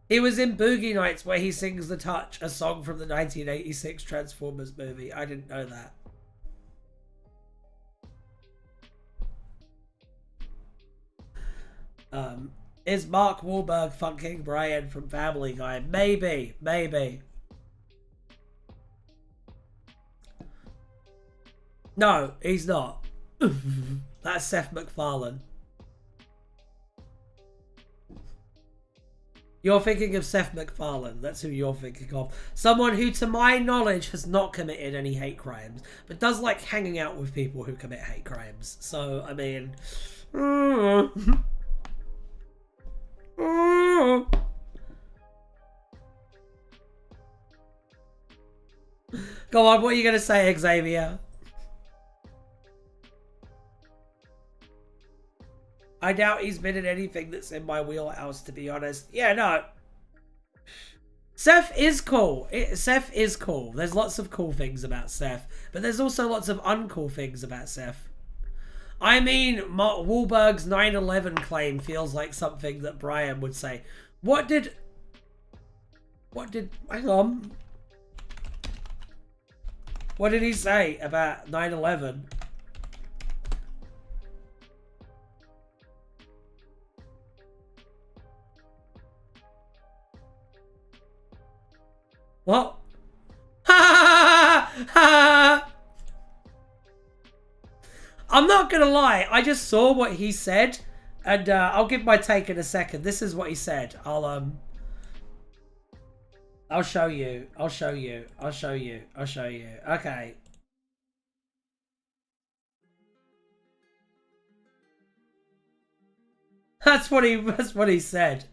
He was in Boogie Nights where he sings The Touch, a song from the 1986 Transformers movie. I didn't know that. Is Mark Wahlberg fucking Brian from Family Guy? Maybe. No, he's not. That's Seth MacFarlane. You're thinking of Seth MacFarlane. That's who you're thinking of. Someone who, to my knowledge, has not committed any hate crimes, but does like hanging out with people who commit hate crimes. So, I mean... Go on, what are you going to say, Xavier? I doubt he's been in anything that's in my wheelhouse, to be honest. Yeah, no. Seth is cool. Seth is cool. There's lots of cool things about Seth, but there's also lots of uncool things about Seth. I mean, Wahlberg's 9/11 claim feels like something that Brian would say. Hang on. What did he say about 9/11? What? Ha ha ha! I'm not gonna lie, I just saw what he said, and I'll give my take in a second. This is what he said. I'll show you. I'll show you. I'll show you. I'll show you. Okay. That's what he said.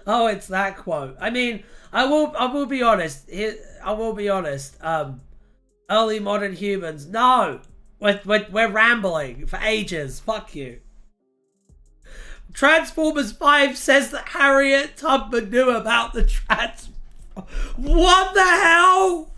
Oh, it's that quote. I mean, I will be honest. I will be honest. Early modern humans. No, we're rambling for ages. Fuck you. Transformers 5 says that Harriet Tubman knew about the What the hell?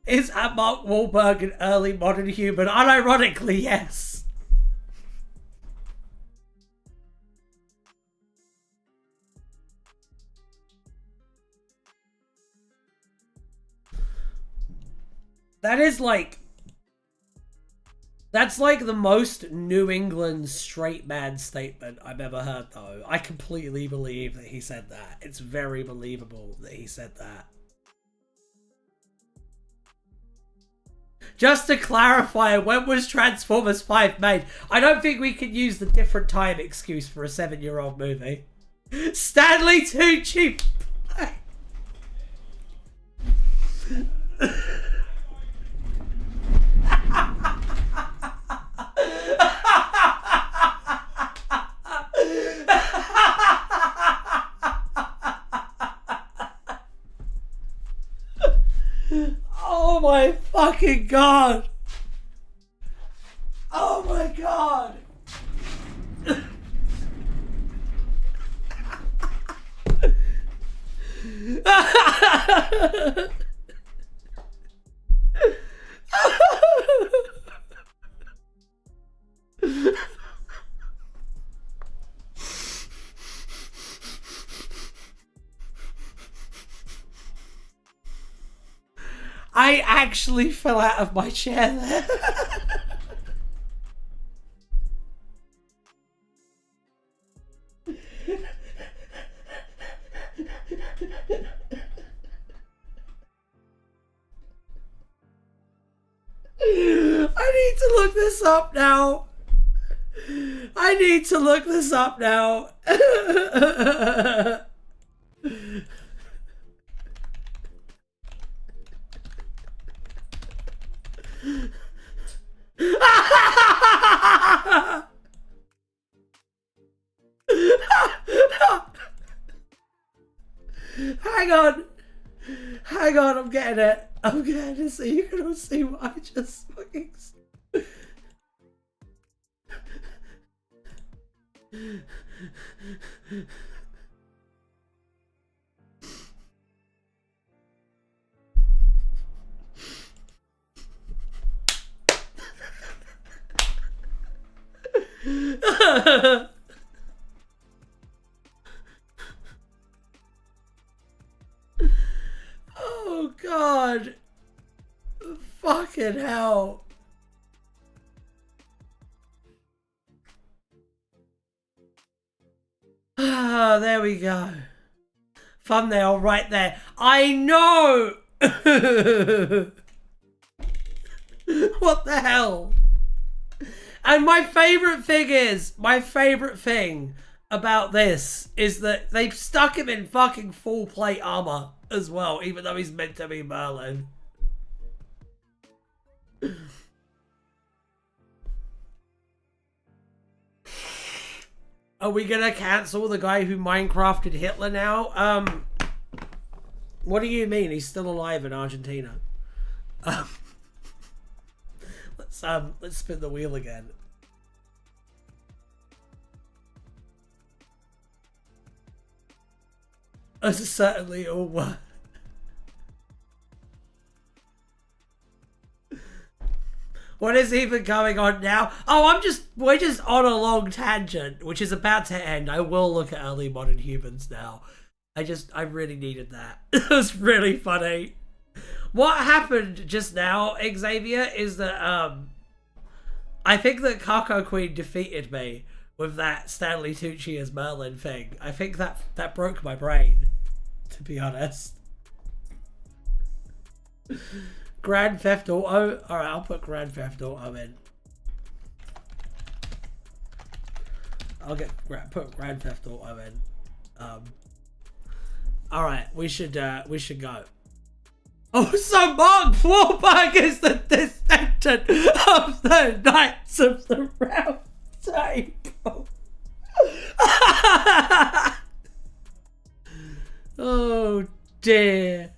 Is Mark Wahlberg an early modern human? Unironically, yes. That's like the most New England straight man statement I've ever heard, though. I completely believe that he said that. It's very believable that he said that. Just to clarify, when was Transformers 5 made? I don't think we can use the different time excuse for a 7-year-old movie. Stanley Tucci! Oh my fucking god! Oh my god! I actually fell out of my chair there. I need to look this up now. I need to look this up now. Hang on, I'm getting it. I'm getting it so you can all see what I just fucking... Oh god. Fucking hell. Ah, there we go. Thumbnail right there. I know. What the hell? And my favorite thing about this is that they've stuck him in fucking full plate armor as well, even though he's meant to be Merlin. Are we gonna cancel the guy who Minecrafted Hitler now? What do you mean? He's still alive in Argentina. Let's spin the wheel again. Certainly all what? What is even going on now? Oh, we're just on a long tangent, which is about to end. I will look at early modern humans now. I really needed that. It was really funny. What happened just now, Xavier, is that I think that Kako Queen defeated me with that Stanley Tucci as Merlin thing. I think that broke my brain, to be honest. Grand Theft Auto. Alright, I'll put Grand Theft Auto in. I'll put Grand Theft Auto in. Alright, we should go. Oh, so Mark Wahlberg is the descendant of the Knights of the Round Table. Oh dear.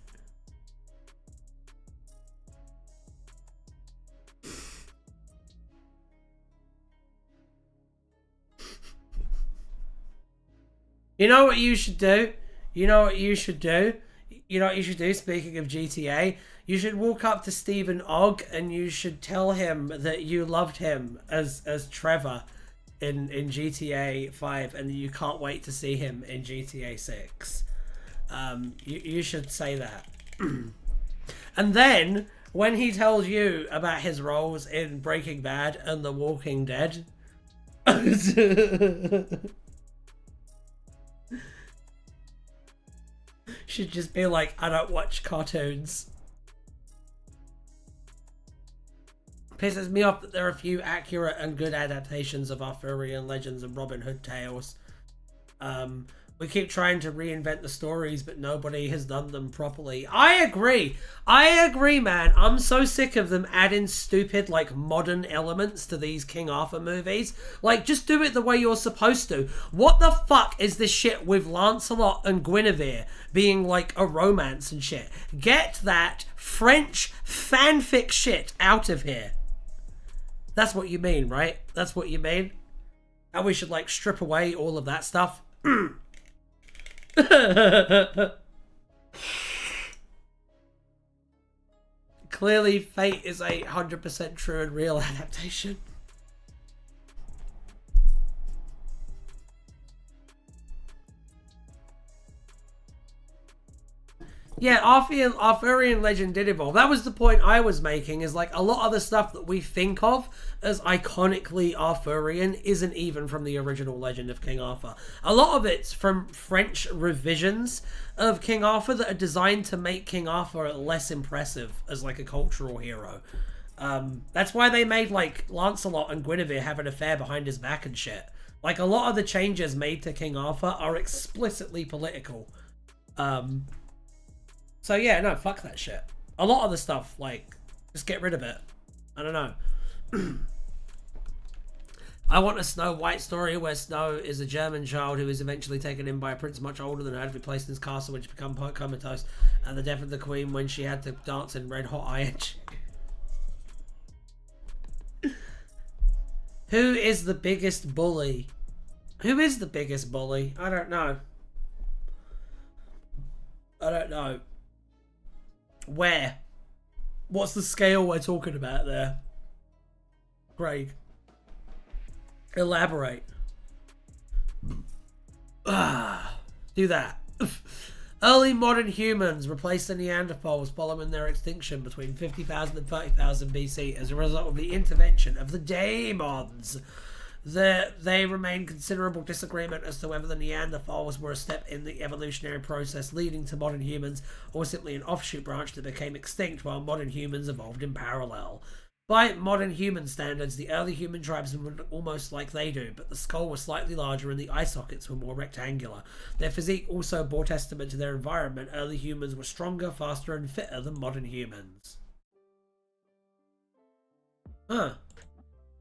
You know what you should do? You know what you should do? You know what you should do, speaking of GTA? You should walk up to Stephen Ogg and you should tell him that you loved him as Trevor in GTA 5 and that you can't wait to see him in GTA 6. You should say that. And then, when he tells you about his roles in Breaking Bad and The Walking Dead... should just be like, I don't watch cartoons. Pisses me off that there are a few accurate and good adaptations of Arthurian legends and Robin Hood tales. We keep trying to reinvent the stories, but nobody has done them properly. I agree, man. I'm so sick of them adding stupid, like, modern elements to these King Arthur movies. Like, just do it the way you're supposed to. What the fuck is this shit with Lancelot and Guinevere being, like, a romance and shit? Get that French fanfic shit out of here. That's what you mean, right? That's what you mean? And we should, like, strip away all of that stuff. Clearly, Fate is a 100% true and real adaptation. Yeah, Arthurian legend did evolve. That was the point I was making, is like a lot of the stuff that we think of as iconically Arthurian isn't even from the original legend of King Arthur. A lot of it's from French revisions of King Arthur that are designed to make King Arthur less impressive as like a cultural hero. That's why they made like Lancelot and Guinevere have an affair behind his back and shit. Like a lot of the changes made to King Arthur are explicitly political. So yeah, no, fuck that shit. A lot of the stuff, like, just get rid of it. I don't know. I want a Snow White story where Snow is a German child who is eventually taken in by a prince much older than her to be placed in his castle when she became comatose, and the death of the queen when she had to dance in red hot iron. Who is the biggest bully? Who is the biggest bully? I don't know. I don't know. Where? What's the scale we're talking about there? Craig. Elaborate. Do that. Early modern humans replaced the Neanderthals following their extinction between 50,000 and 30,000 BC as a result of the intervention of the Daemons. They remain considerable disagreement as to whether the Neanderthals were a step in the evolutionary process leading to modern humans or simply an offshoot branch that became extinct while modern humans evolved in parallel. By modern human standards, the early human tribesmen would look almost like they do, but the skull was slightly larger and the eye sockets were more rectangular. Their physique also bore testament to their environment. Early humans were stronger, faster, and fitter than modern humans. Huh.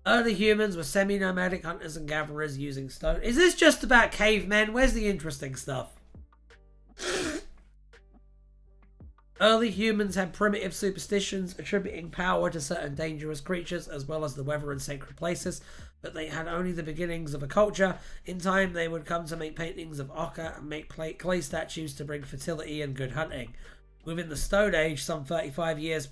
Early humans were semi-nomadic hunters and gatherers using stone. Is this just about cavemen? Where's the interesting stuff? Early humans had primitive superstitions, attributing power to certain dangerous creatures, as well as the weather and sacred places, but they had only the beginnings of a culture. In time, they would come to make paintings of ochre and make clay statues to bring fertility and good hunting. Within the Stone Age, some 1,000 years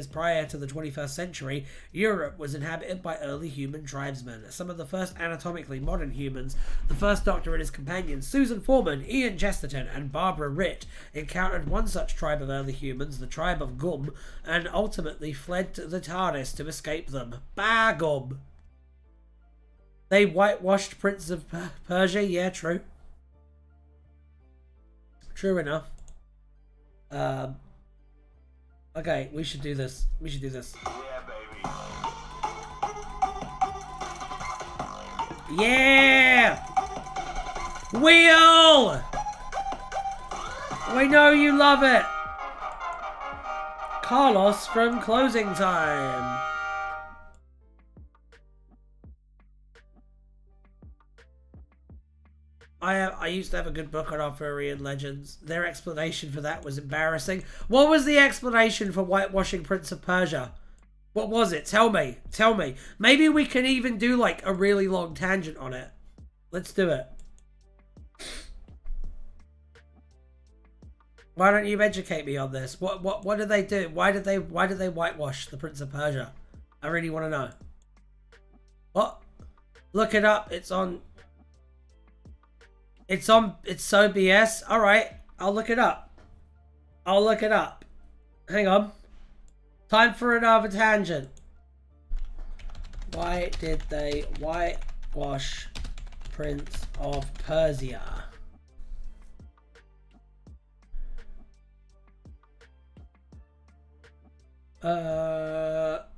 prior to the 21st century, Europe was inhabited by early human tribesmen. Some of the first anatomically modern humans, the first Doctor and his companions, Susan Foreman, Ian Chesterton, and Barbara Ritt, encountered one such tribe of early humans, the tribe of Gum, and ultimately fled to the TARDIS to escape them. Gum. They whitewashed Prince of Persia, yeah, true. True enough. Okay, we should do this. We should do this. Yeah, Yeah! baby. Wheel! We know you love it! Carlos from Closing Time. I used to have a good book on Arthurian legends. Their explanation for that was embarrassing. What was the explanation for whitewashing Prince of Persia? What was it? Tell me. Tell me. Maybe we can even do like a really long tangent on it. Let's do it. Why don't you educate me on this? What did they do? Why did they whitewash the Prince of Persia? I really want to know. What? Look it up. It's so BS. Alright, I'll look it up. Hang on. Time for another tangent. Why did they whitewash Prince of Persia? Let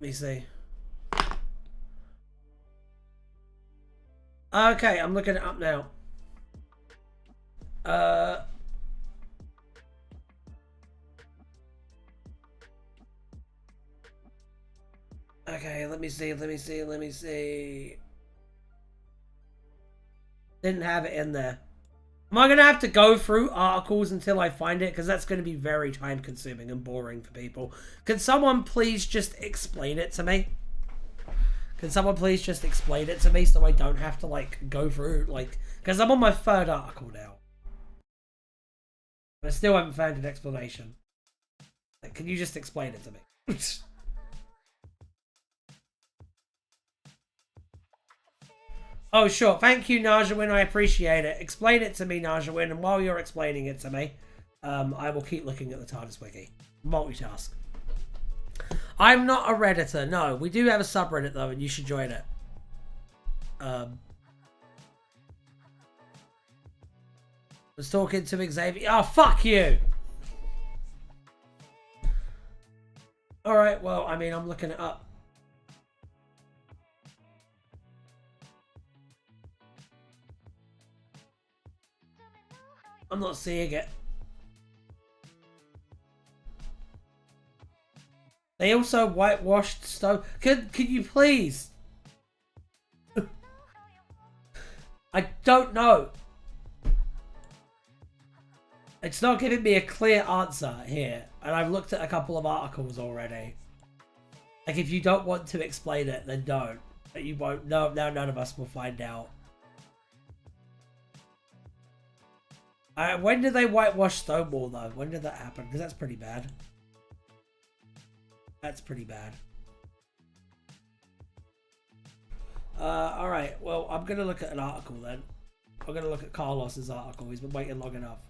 me see. Okay, I'm looking it up now. Okay, let me see. Didn't have it in there. Am I going to have to go through articles until I find it? Because that's going to be very time consuming and boring for people. Can someone please just explain it to me? Can someone please just explain it to me so I don't have to like go through like... Because I'm on my third article now. I still haven't found an explanation. Like, can you just explain it to me? Oh, sure. Thank you, Najawin. I appreciate it. Explain it to me, Najawin, and while you're explaining it to me, I will keep looking at the TARDIS Wiki. Multitask. I'm not a Redditor. No, we do have a subreddit, though, and you should join it. Was talking to Xavier. Oh, fuck you! Alright, well, I mean, I'm looking it up. I'm not seeing it. They also whitewashed stone. Can you please? I don't know. It's not giving me a clear answer here. And I've looked at a couple of articles already. Like, if you don't want to explain it, then don't. But you won't. No, now none of us will find out. When did they whitewash Stonewall, though? When did that happen? Because that's pretty bad. That's pretty bad. Alright, well, I'm going to look at an article then. I'm going to look at Carlos's article. He's been waiting long enough.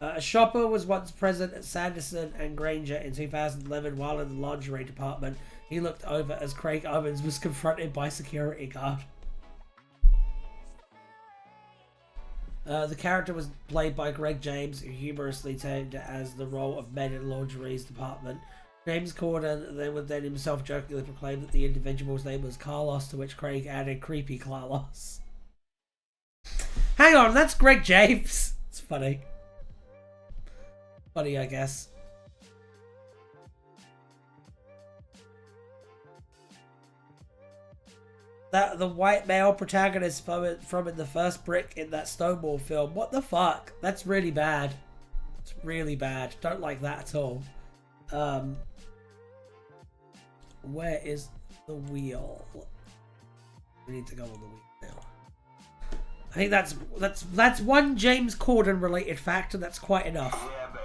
A shopper was once present at Sanderson and Granger in 2011 while in the lingerie department. He looked over as Craig Owens was confronted by a security guard. The character was played by Greg James, who humorously termed it as the role of men in lingerie's department. James Corden then would then himself jokingly proclaim that the individual's name was Carlos, to which Craig added creepy Carlos. Hang on, that's Greg James. It's funny. Funny, I guess. That the white male protagonist from in the first brick in that Stonewall film. What the fuck? That's really bad. It's really bad. Don't like that at all. Where is the wheel? We need to go on the wheel now. I think that's one James Corden related fact, and that's quite enough. Yeah, baby.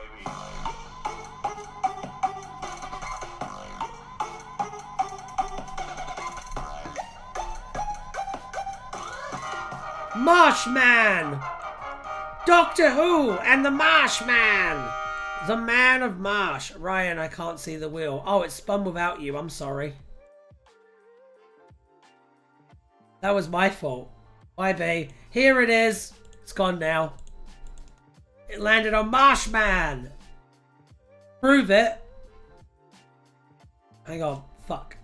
Marshman! Doctor Who and the Marshman! The Man of Marsh. Ryan, I can't see the wheel. Oh, it spun without you. I'm sorry. That was my fault. Bye, B. Here it is. It's gone now. It landed on Marshman. Prove it. Hang on. Fuck.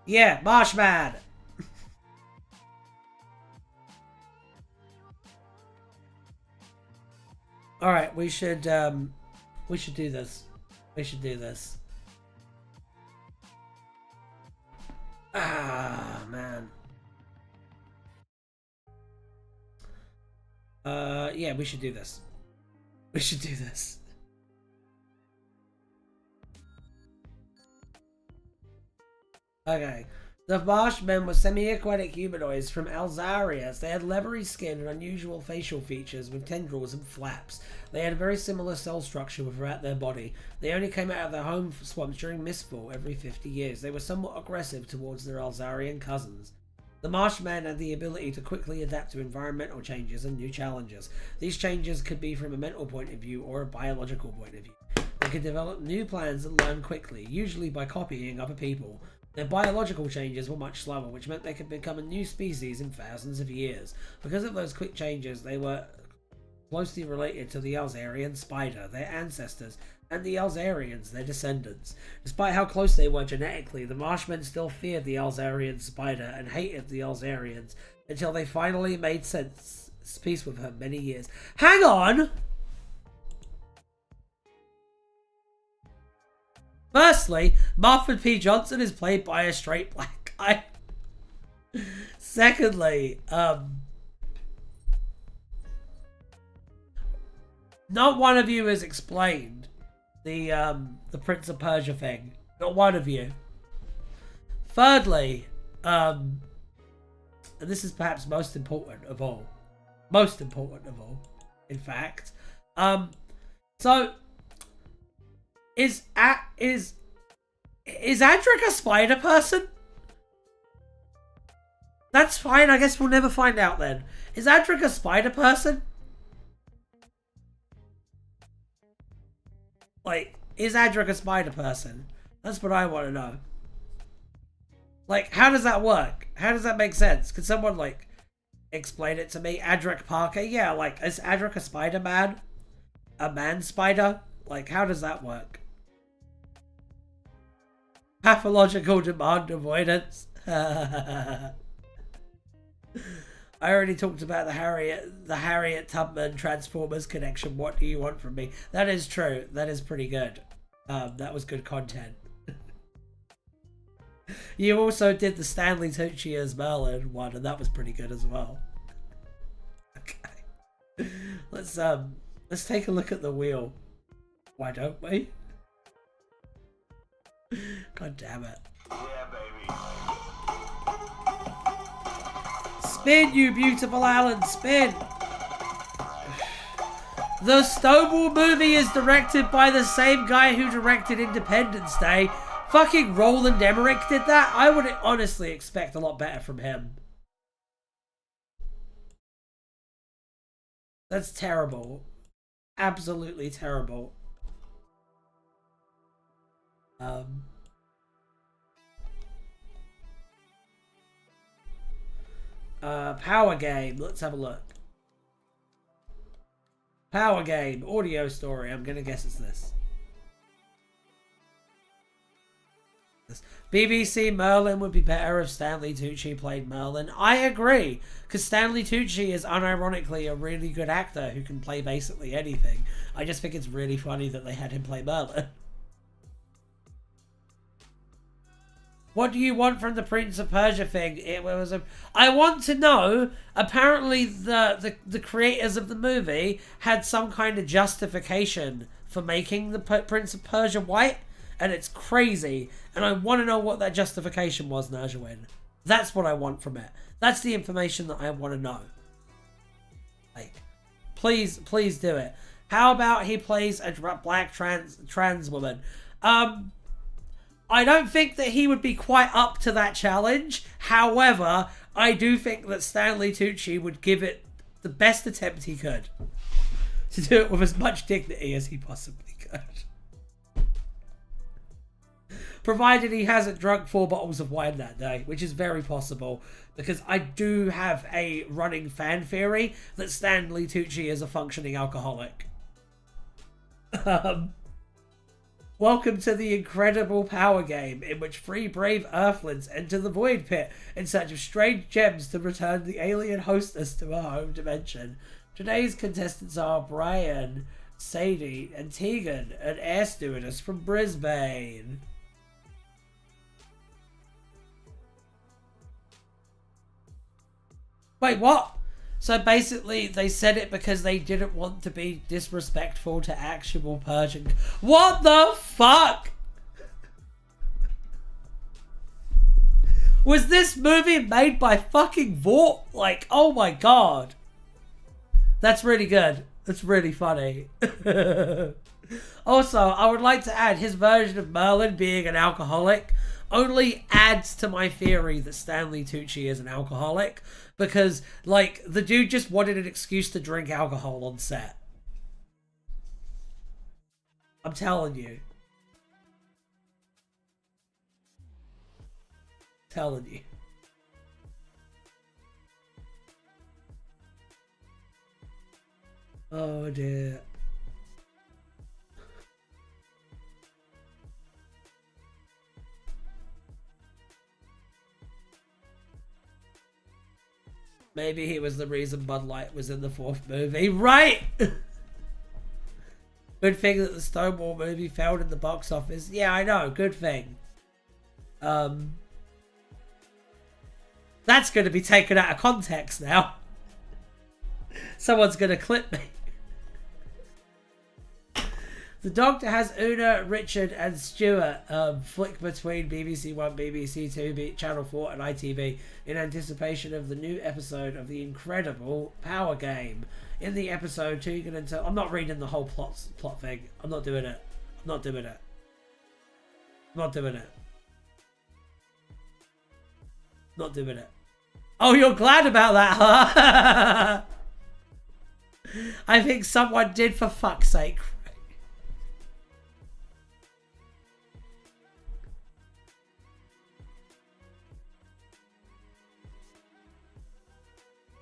Yeah, Marshman. All right, we should do this. We should do this. Ah, man. Yeah, we should do this. We should do this. Okay. The Marshmen were semi-aquatic humanoids from Alzarius. They had leathery skin and unusual facial features with tendrils and flaps. They had a very similar cell structure throughout their body. They only came out of their home swamps during mistfall every 50 years. They were somewhat aggressive towards their Alzarian cousins. The Marshman had the ability to quickly adapt to environmental changes and new challenges. These changes could be from a mental point of view or a biological point of view. They could develop new plans and learn quickly, usually by copying other people. Their biological changes were much slower, which meant they could become a new species in thousands of years. Because of those quick changes, they were closely related to the Alzarian spider, their ancestors, and the Alzarians, their descendants. Despite how close they were genetically, the Marshmen still feared the Alzarian spider and hated the Alzarians until they finally made peace with her many years. Hang on! Firstly, Martha P. Johnson is played by a straight black guy. Secondly, not one of you has explained the Prince of Persia thing. Not one of you. Thirdly, and this is perhaps most important of all. Most important of all, in fact. So Is Adric a spider person? That's fine, I guess we'll never find out then. Is Adric a spider person? Like, is Adric a spider person? That's what I want to know. Like, how does that work? How does that make sense? Could someone, like, explain it to me? Adric Parker? Yeah, like, is Adric a Spider-Man? A man-spider? Like, how does that work? Pathological demand avoidance. I already talked about the Harriet Tubman Transformers connection. What do you want from me? That is true. That is pretty good. That was good content. You also did the Stanley Tucci as Merlin one, and that was pretty good as well. Okay. Let's take a look at the wheel. Why don't we? God damn it. Yeah, baby. Spin, you beautiful Alan, spin! The Stonewall movie is directed by the same guy who directed Independence Day. Fucking Roland Emmerich did that? I would honestly expect a lot better from him. That's terrible. Absolutely terrible. Power game. Let's have a look. Power game. Audio story. I'm gonna guess it's this. BBC Merlin would be better if Stanley Tucci played Merlin. I agree, because Stanley Tucci is unironically a really good actor who can play basically anything. I just think it's really funny that they had him play Merlin. What do you want from the Prince of Persia thing? I want to know, apparently the creators of the movie had some kind of justification for making the Prince of Persia white, and it's crazy, and I want to know what that justification was, Najawin. That's what I want from it. That's the information that I want to know. Like, please do it. How about he plays a black trans woman? I don't think that he would be quite up to that challenge. However, I do think that Stanley Tucci would give it the best attempt he could to do it with as much dignity as he possibly could. Provided he hasn't drunk 4 bottles of wine that day, which is very possible, because I do have a running fan theory that Stanley Tucci is a functioning alcoholic. Welcome to the incredible power game, in which 3 brave Earthlings enter the Void Pit in search of strange gems to return the alien hostess to her home dimension. Today's contestants are Brian, Sadie, and Tegan, an air stewardess from Brisbane. Wait, what? So basically, they said it because they didn't want to be disrespectful to actual Persian. What the fuck? Was this movie made by fucking Vought? Like, oh my god. That's really good. That's really funny. Also, I would like to add, his version of Merlin being an alcoholic only adds to my theory that Stanley Tucci is an alcoholic. Because, like, the dude just wanted an excuse to drink alcohol on set. I'm telling you. Telling you. Oh dear. Maybe he was the reason Bud Light was in the 4th movie. Right! Good thing that the Stonewall movie failed in the box office. Yeah, I know. Good thing. That's going to be taken out of context now. Someone's going to clip me. The Doctor has Una, Richard, and Stuart flick between BBC One, BBC Two, Channel 4, and ITV in anticipation of the new episode of the incredible Power Game. In the episode, Tegan and I'm not reading the whole plot thing. I'm not doing it. I'm not doing it. I'm not doing it. Not doing it. Oh, you're glad about that, huh? I think someone did, for fuck's sake.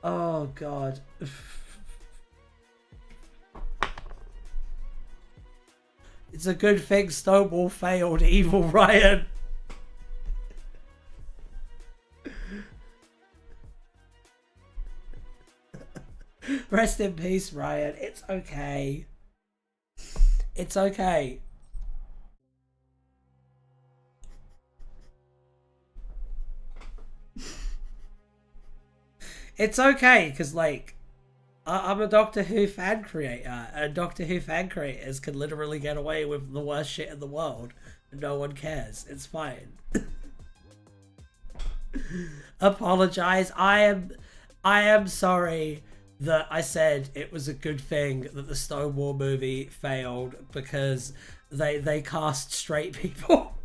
Oh god. It's a good thing Stonewall failed, evil Ryan. Rest in peace, Ryan. It's okay. It's okay. It's okay, because, like, I'm a Doctor Who fan creator, and Doctor Who fan creators can literally get away with the worst shit in the world, and no one cares. It's fine. Apologize. I am sorry that I said it was a good thing that the Stonewall movie failed, because they cast straight people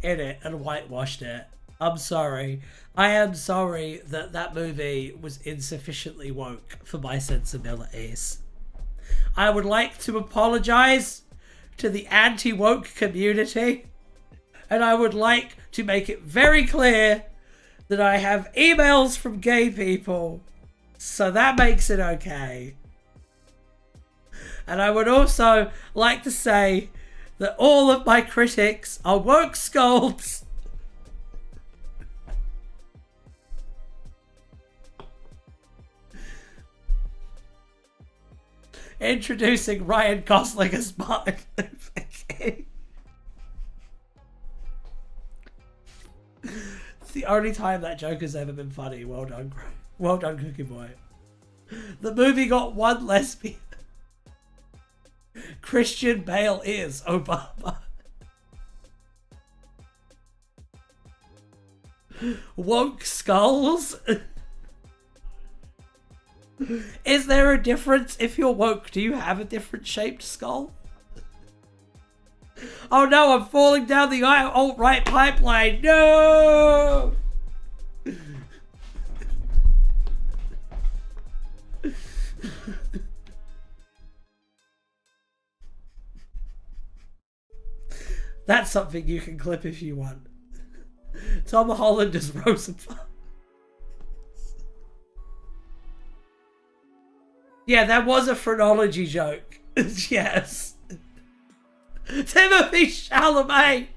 in it and whitewashed it. I'm sorry. I am sorry that that movie was insufficiently woke for my sensibilities. I would like to apologize to the anti-woke community, and I would like to make it very clear that I have emails from gay people, so that makes it okay. And I would also like to say that all of my critics are woke scolds. Introducing Ryan Gosling as Martin Luther King. It's the only time that joke has ever been funny. Well done, Cookie Boy. The movie got one lesbian. Christian Bale is Obama. Woke skulls. Is there a difference if you're woke? Do you have a different shaped skull? Oh no, I'm falling down the alt-right pipeline. No! That's something you can clip if you want. Tom Holland as Roosevelt. Yeah, that was a phrenology joke. Yes. Timothy Chalamet.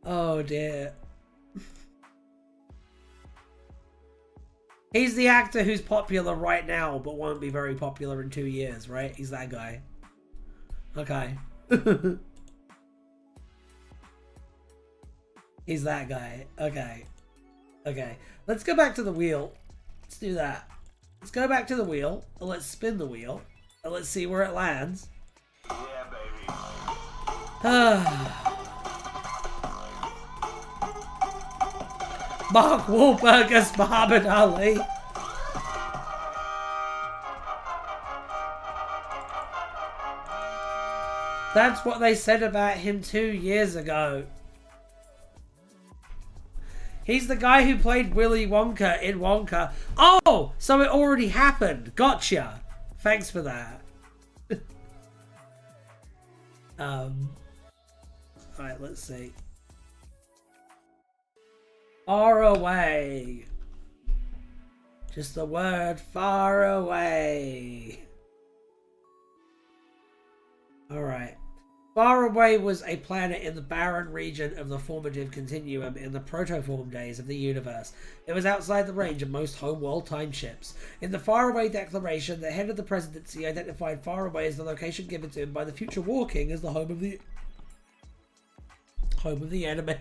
Oh dear. He's the actor who's popular right now, but won't be very popular in 2 years, right? He's that guy. Okay. He's that guy. Okay. Okay. Let's go back to the wheel. Let's do that. Let's go back to the wheel, and let's spin the wheel, and let's see where it lands. Yeah, baby. Mark Wahlberg as Muhammad Ali. That's what they said about him 2 years ago. He's the guy who played Willy Wonka in Wonka. Oh, so it already happened. Gotcha. Thanks for that. Alright, let's see. Far away. Just the word far away. Alright. Far Away was a planet in the barren region of the formative continuum in the protoform days of the universe. It was outside the range of most homeworld time ships. In the Far Away Declaration, the head of the presidency identified Far Away as the location given to him by the future War King as the home of the enemy.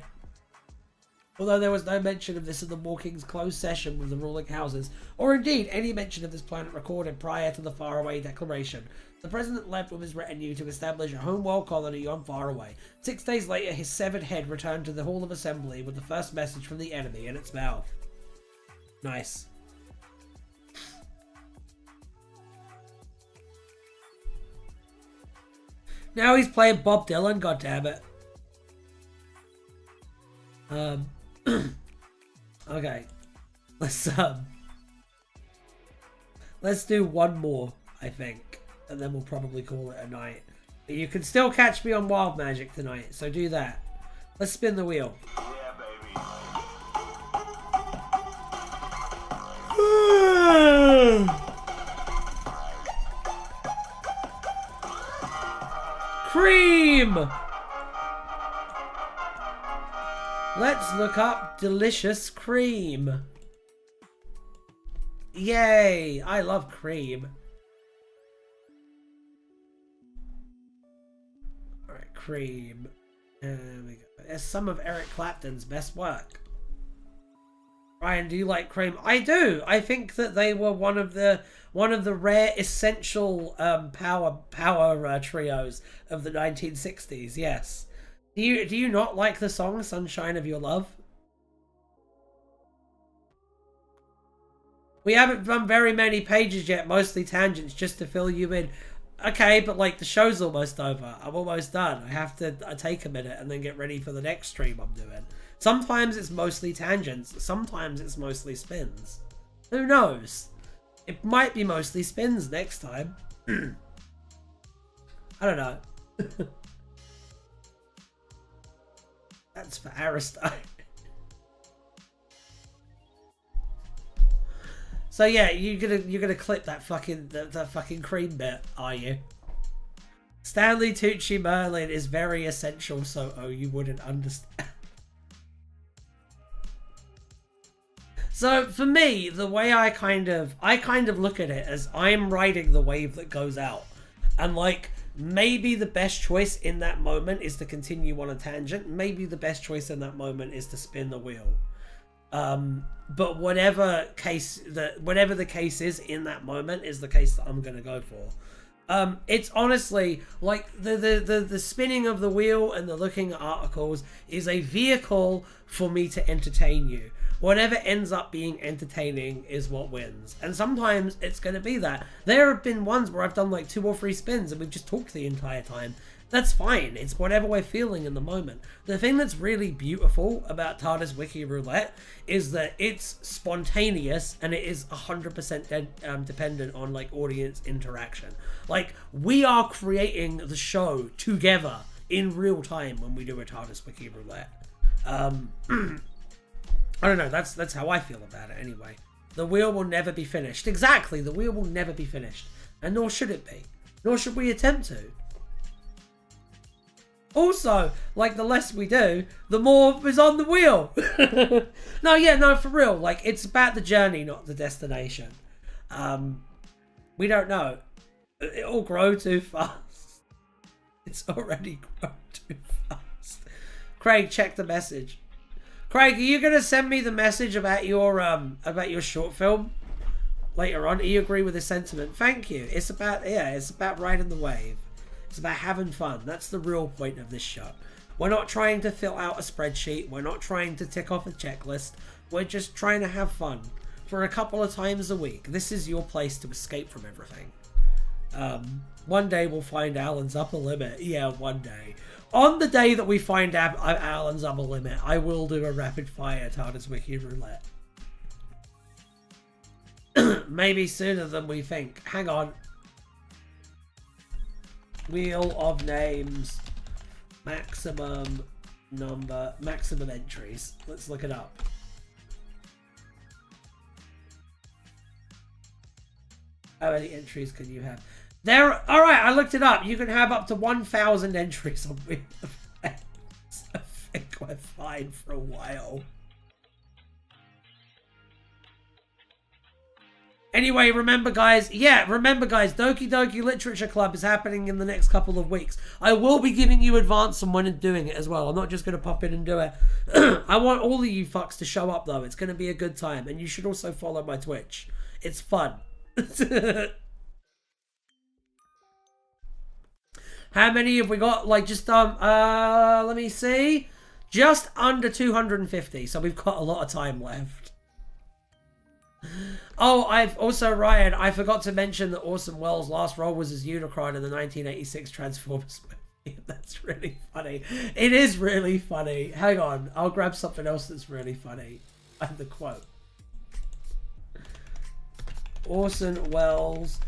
Although there was no mention of this in the War King's closed session with the ruling houses, or indeed any mention of this planet recorded prior to the Far Away Declaration. The president left with his retinue to establish a homeworld colony on Far Away. 6 days later, his severed head returned to the Hall of Assembly with the first message from the enemy in its mouth. Nice. Now he's playing Bob Dylan, goddammit. Okay. Let's do one more, I think. And then we'll probably call it a night. But you can still catch me on Wild Magic tonight, so do that. Let's spin the wheel. Yeah, baby. Cream! Let's look up delicious cream. Yay! I love cream. Alright, cream. There we go. It's some of Eric Clapton's best work. Ryan, do you like cream? I do. I think that they were one of the rare essential power trios of the 1960s. Yes. Do you not like the song "Sunshine of Your Love"? We haven't done very many pages yet, mostly tangents, just to fill you in. okay, but like the show's almost over. I'm almost done. I take a minute and then get ready for the next stream I'm doing. Sometimes it's mostly tangents. Sometimes it's mostly spins. Who knows? It might be mostly spins next time. I don't know. That's for Aristide. So yeah, you're gonna clip that fucking the fucking cream bit, are you? Stanley Tucci Merlin is very essential, so you wouldn't understand. So for me, the way I kind of look at it as I'm riding the wave that goes out, and like maybe the best choice in that moment is to continue on a tangent. Maybe the best choice in that moment is to spin the wheel. But whatever the case is in that moment is the case that I'm gonna go for. It's honestly like the spinning of the wheel and the looking at articles is a vehicle for me to entertain you. Whatever ends up being entertaining is what wins. And sometimes it's going to be that. There have been ones where I've done like 2 or 3 spins and we've just talked the entire time. That's fine. It's whatever we're feeling in the moment. The thing that's really beautiful about Tardis Wiki Roulette is that it's spontaneous and it is 100% dependent on like audience interaction. Like we are creating the show together in real time when we do a Tardis Wiki Roulette. I don't know, that's how I feel about it anyway. The wheel will never be finished. Exactly, the wheel will never be finished. And nor should it be. Nor should we attempt to. Also, like the less we do, the more is on the wheel. No, for real. Like it's about the journey, not the destination. We don't know. It'll grow too fast. It's already grown too fast. Craig, check the message. Craig, are you gonna send me the message about your short film later on? Do you agree with the sentiment? Thank you. It's about riding the wave. It's about having fun. That's the real point of this show. We're not trying to fill out a spreadsheet. We're not trying to tick off a checklist. We're just trying to have fun for a couple of times a week. This is your place to escape from everything. One day we'll find Alan's upper limit. Yeah, one day. On the day that we find Alan's upper limit, I will do a rapid fire Tardis Wiki Roulette. Maybe sooner than we think. Hang on. Wheel of names. Maximum entries. Let's look it up. How many entries can you have? Alright, I looked it up. You can have up to 1,000 entries on Wheel of Names. I think we're fine for a while. Anyway, remember guys, Doki Doki Literature Club is happening in the next couple of weeks. I will be giving you advance on when and doing it as well. I'm not just going to pop in and do it. I want all of you fucks to show up though. It's going to be a good time. And you should also follow my Twitch. It's fun. How many have we got? Like just let me see. Just under 250. So we've got a lot of time left. Oh, I've also, Ryan, I forgot to mention that Orson Welles' last role was as Unicron in the 1986 Transformers movie. That's really funny. It is really funny. Hang on, I'll grab something else that's really funny. And the quote. Orson Welles,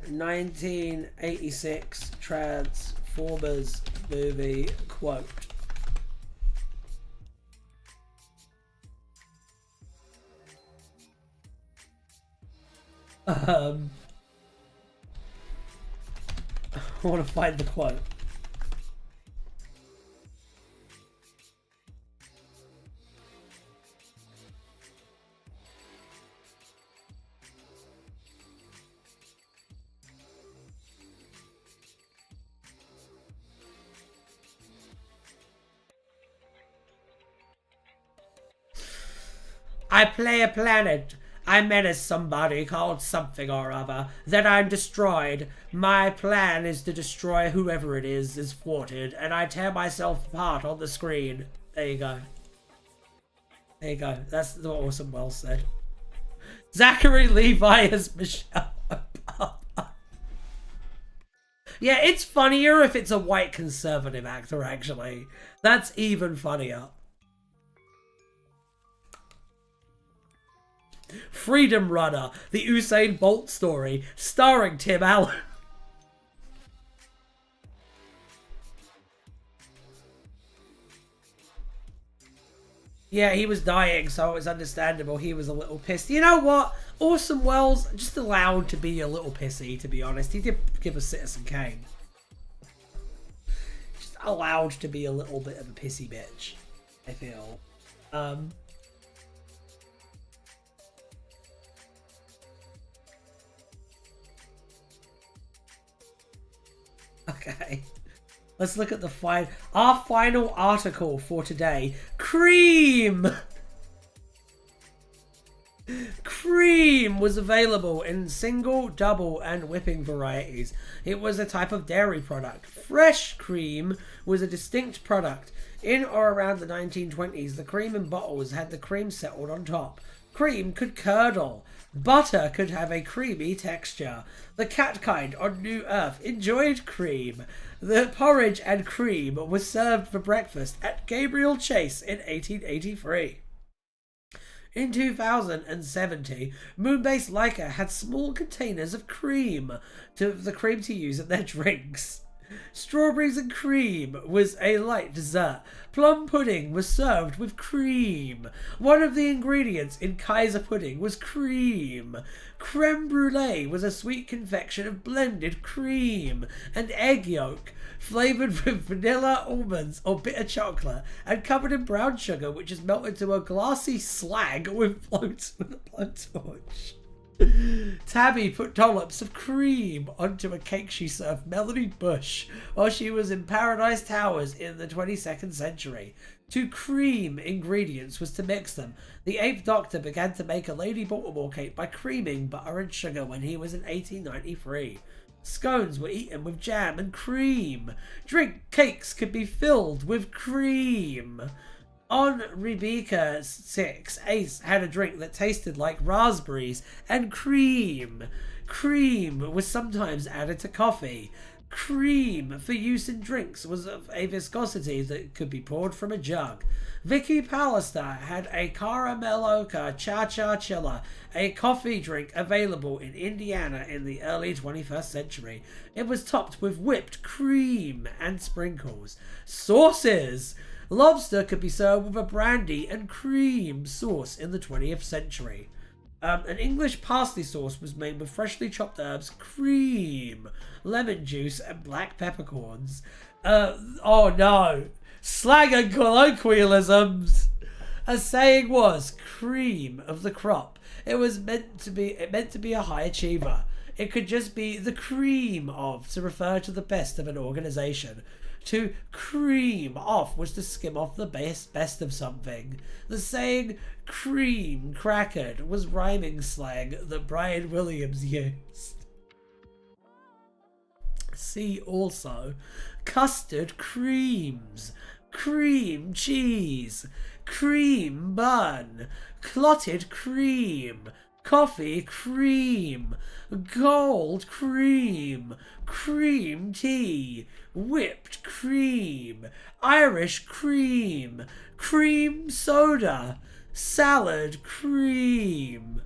1986 Transformers movie quote. I want to find the quote. I play a planet. I menace somebody called something or other. Then I'm destroyed. My plan is to destroy whoever it is thwarted, and I tear myself apart on the screen. There you go. There you go. That's what Orson Welles said. Zachary Levi as Michelle Obama. Yeah, it's funnier if it's a white conservative actor, actually. That's even funnier. Freedom Runner, the Usain Bolt story, starring Tim Allen. Yeah, he was dying, so it was understandable he was a little pissed. You know what? Orson Welles just allowed to be a little pissy, to be honest. He did give us Citizen Kane. Just allowed to be a little bit of a pissy bitch, I feel. Okay. Let's look at our final article for today. Cream! Cream was available in single, double, and whipping varieties. It was a type of dairy product. Fresh cream was a distinct product. In or around the 1920s, the cream in bottles had the cream settled on top. Cream could curdle. Butter could have a creamy texture. The cat kind on New Earth enjoyed cream. The porridge and cream was served for breakfast at Gabriel Chase in 1883. In 2070, Moonbase Leica had small containers of cream to use in their drinks. Strawberries and cream was a light dessert. Plum pudding was served with cream. One of the ingredients in Kaiser pudding was cream. Creme brulee was a sweet confection of blended cream and egg yolk, flavoured with vanilla, almonds, or bitter chocolate, and covered in brown sugar, which is melted to a glassy slag with a blowtorch. Tabby put dollops of cream onto a cake she served Melanie Bush while she was in Paradise Towers in the 22nd century. To cream ingredients was to mix them. The 8th Doctor began to make a Lady Baltimore cake by creaming butter and sugar when he was in 1893. Scones were eaten with jam and cream. Drink cakes could be filled with cream. On Rebecca 6, Ace had a drink that tasted like raspberries and cream. Cream was sometimes added to coffee. Cream for use in drinks was of a viscosity that could be poured from a jug. Vicky Pallister had a Carameloca Cha-Cha Chiller, a coffee drink available in Indiana in the early 21st century. It was topped with whipped cream and sprinkles. Sauces! Lobster could be served with a brandy and cream sauce in the 20th century. An English parsley sauce was made with freshly chopped herbs, cream, lemon juice, and black peppercorns. Oh no. Slang and colloquialisms. A saying was cream of the crop. It meant to be a high achiever. It could just be the cream of to refer to the best of an organization. To cream off was to skim off the best of something. The saying cream crackered was rhyming slang that Brian Williams used. See also custard creams, cream cheese, cream bun, clotted cream, coffee cream, gold cream, cream tea, whipped cream, Irish cream, cream soda, salad cream.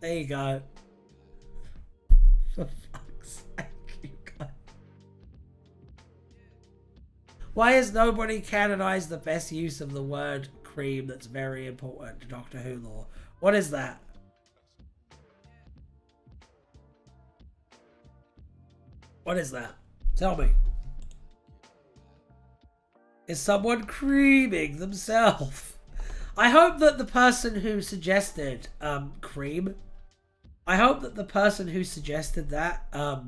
There you go. For fuck's sake, you guys. Why has nobody canonized the best use of the word cream that's very important to Doctor Who lore? What is that? What is that? Tell me. Is someone creaming themselves? I hope that the person who suggested cream, I hope that the person who suggested that I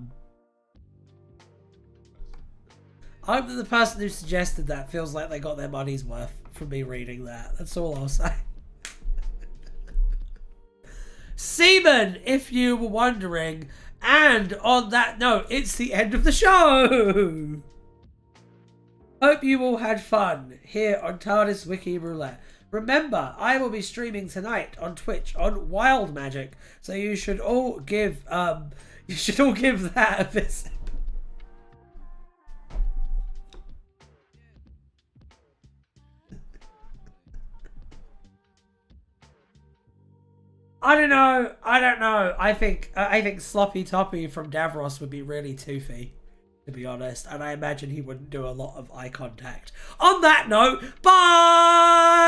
hope that the person who suggested that feels like they got their money's worth from me reading that. That's all I'll say. Seaman, if you were wondering. And on that note, it's the end of the show. Hope you all had fun here on TardisWiki Roulette. Remember, I will be streaming tonight on Twitch on Wild Magic, so you should all give that a visit. I don't know. I think Sloppy Toppy from Davros would be really toothy, to be honest, and I imagine he wouldn't do a lot of eye contact. On that note, bye!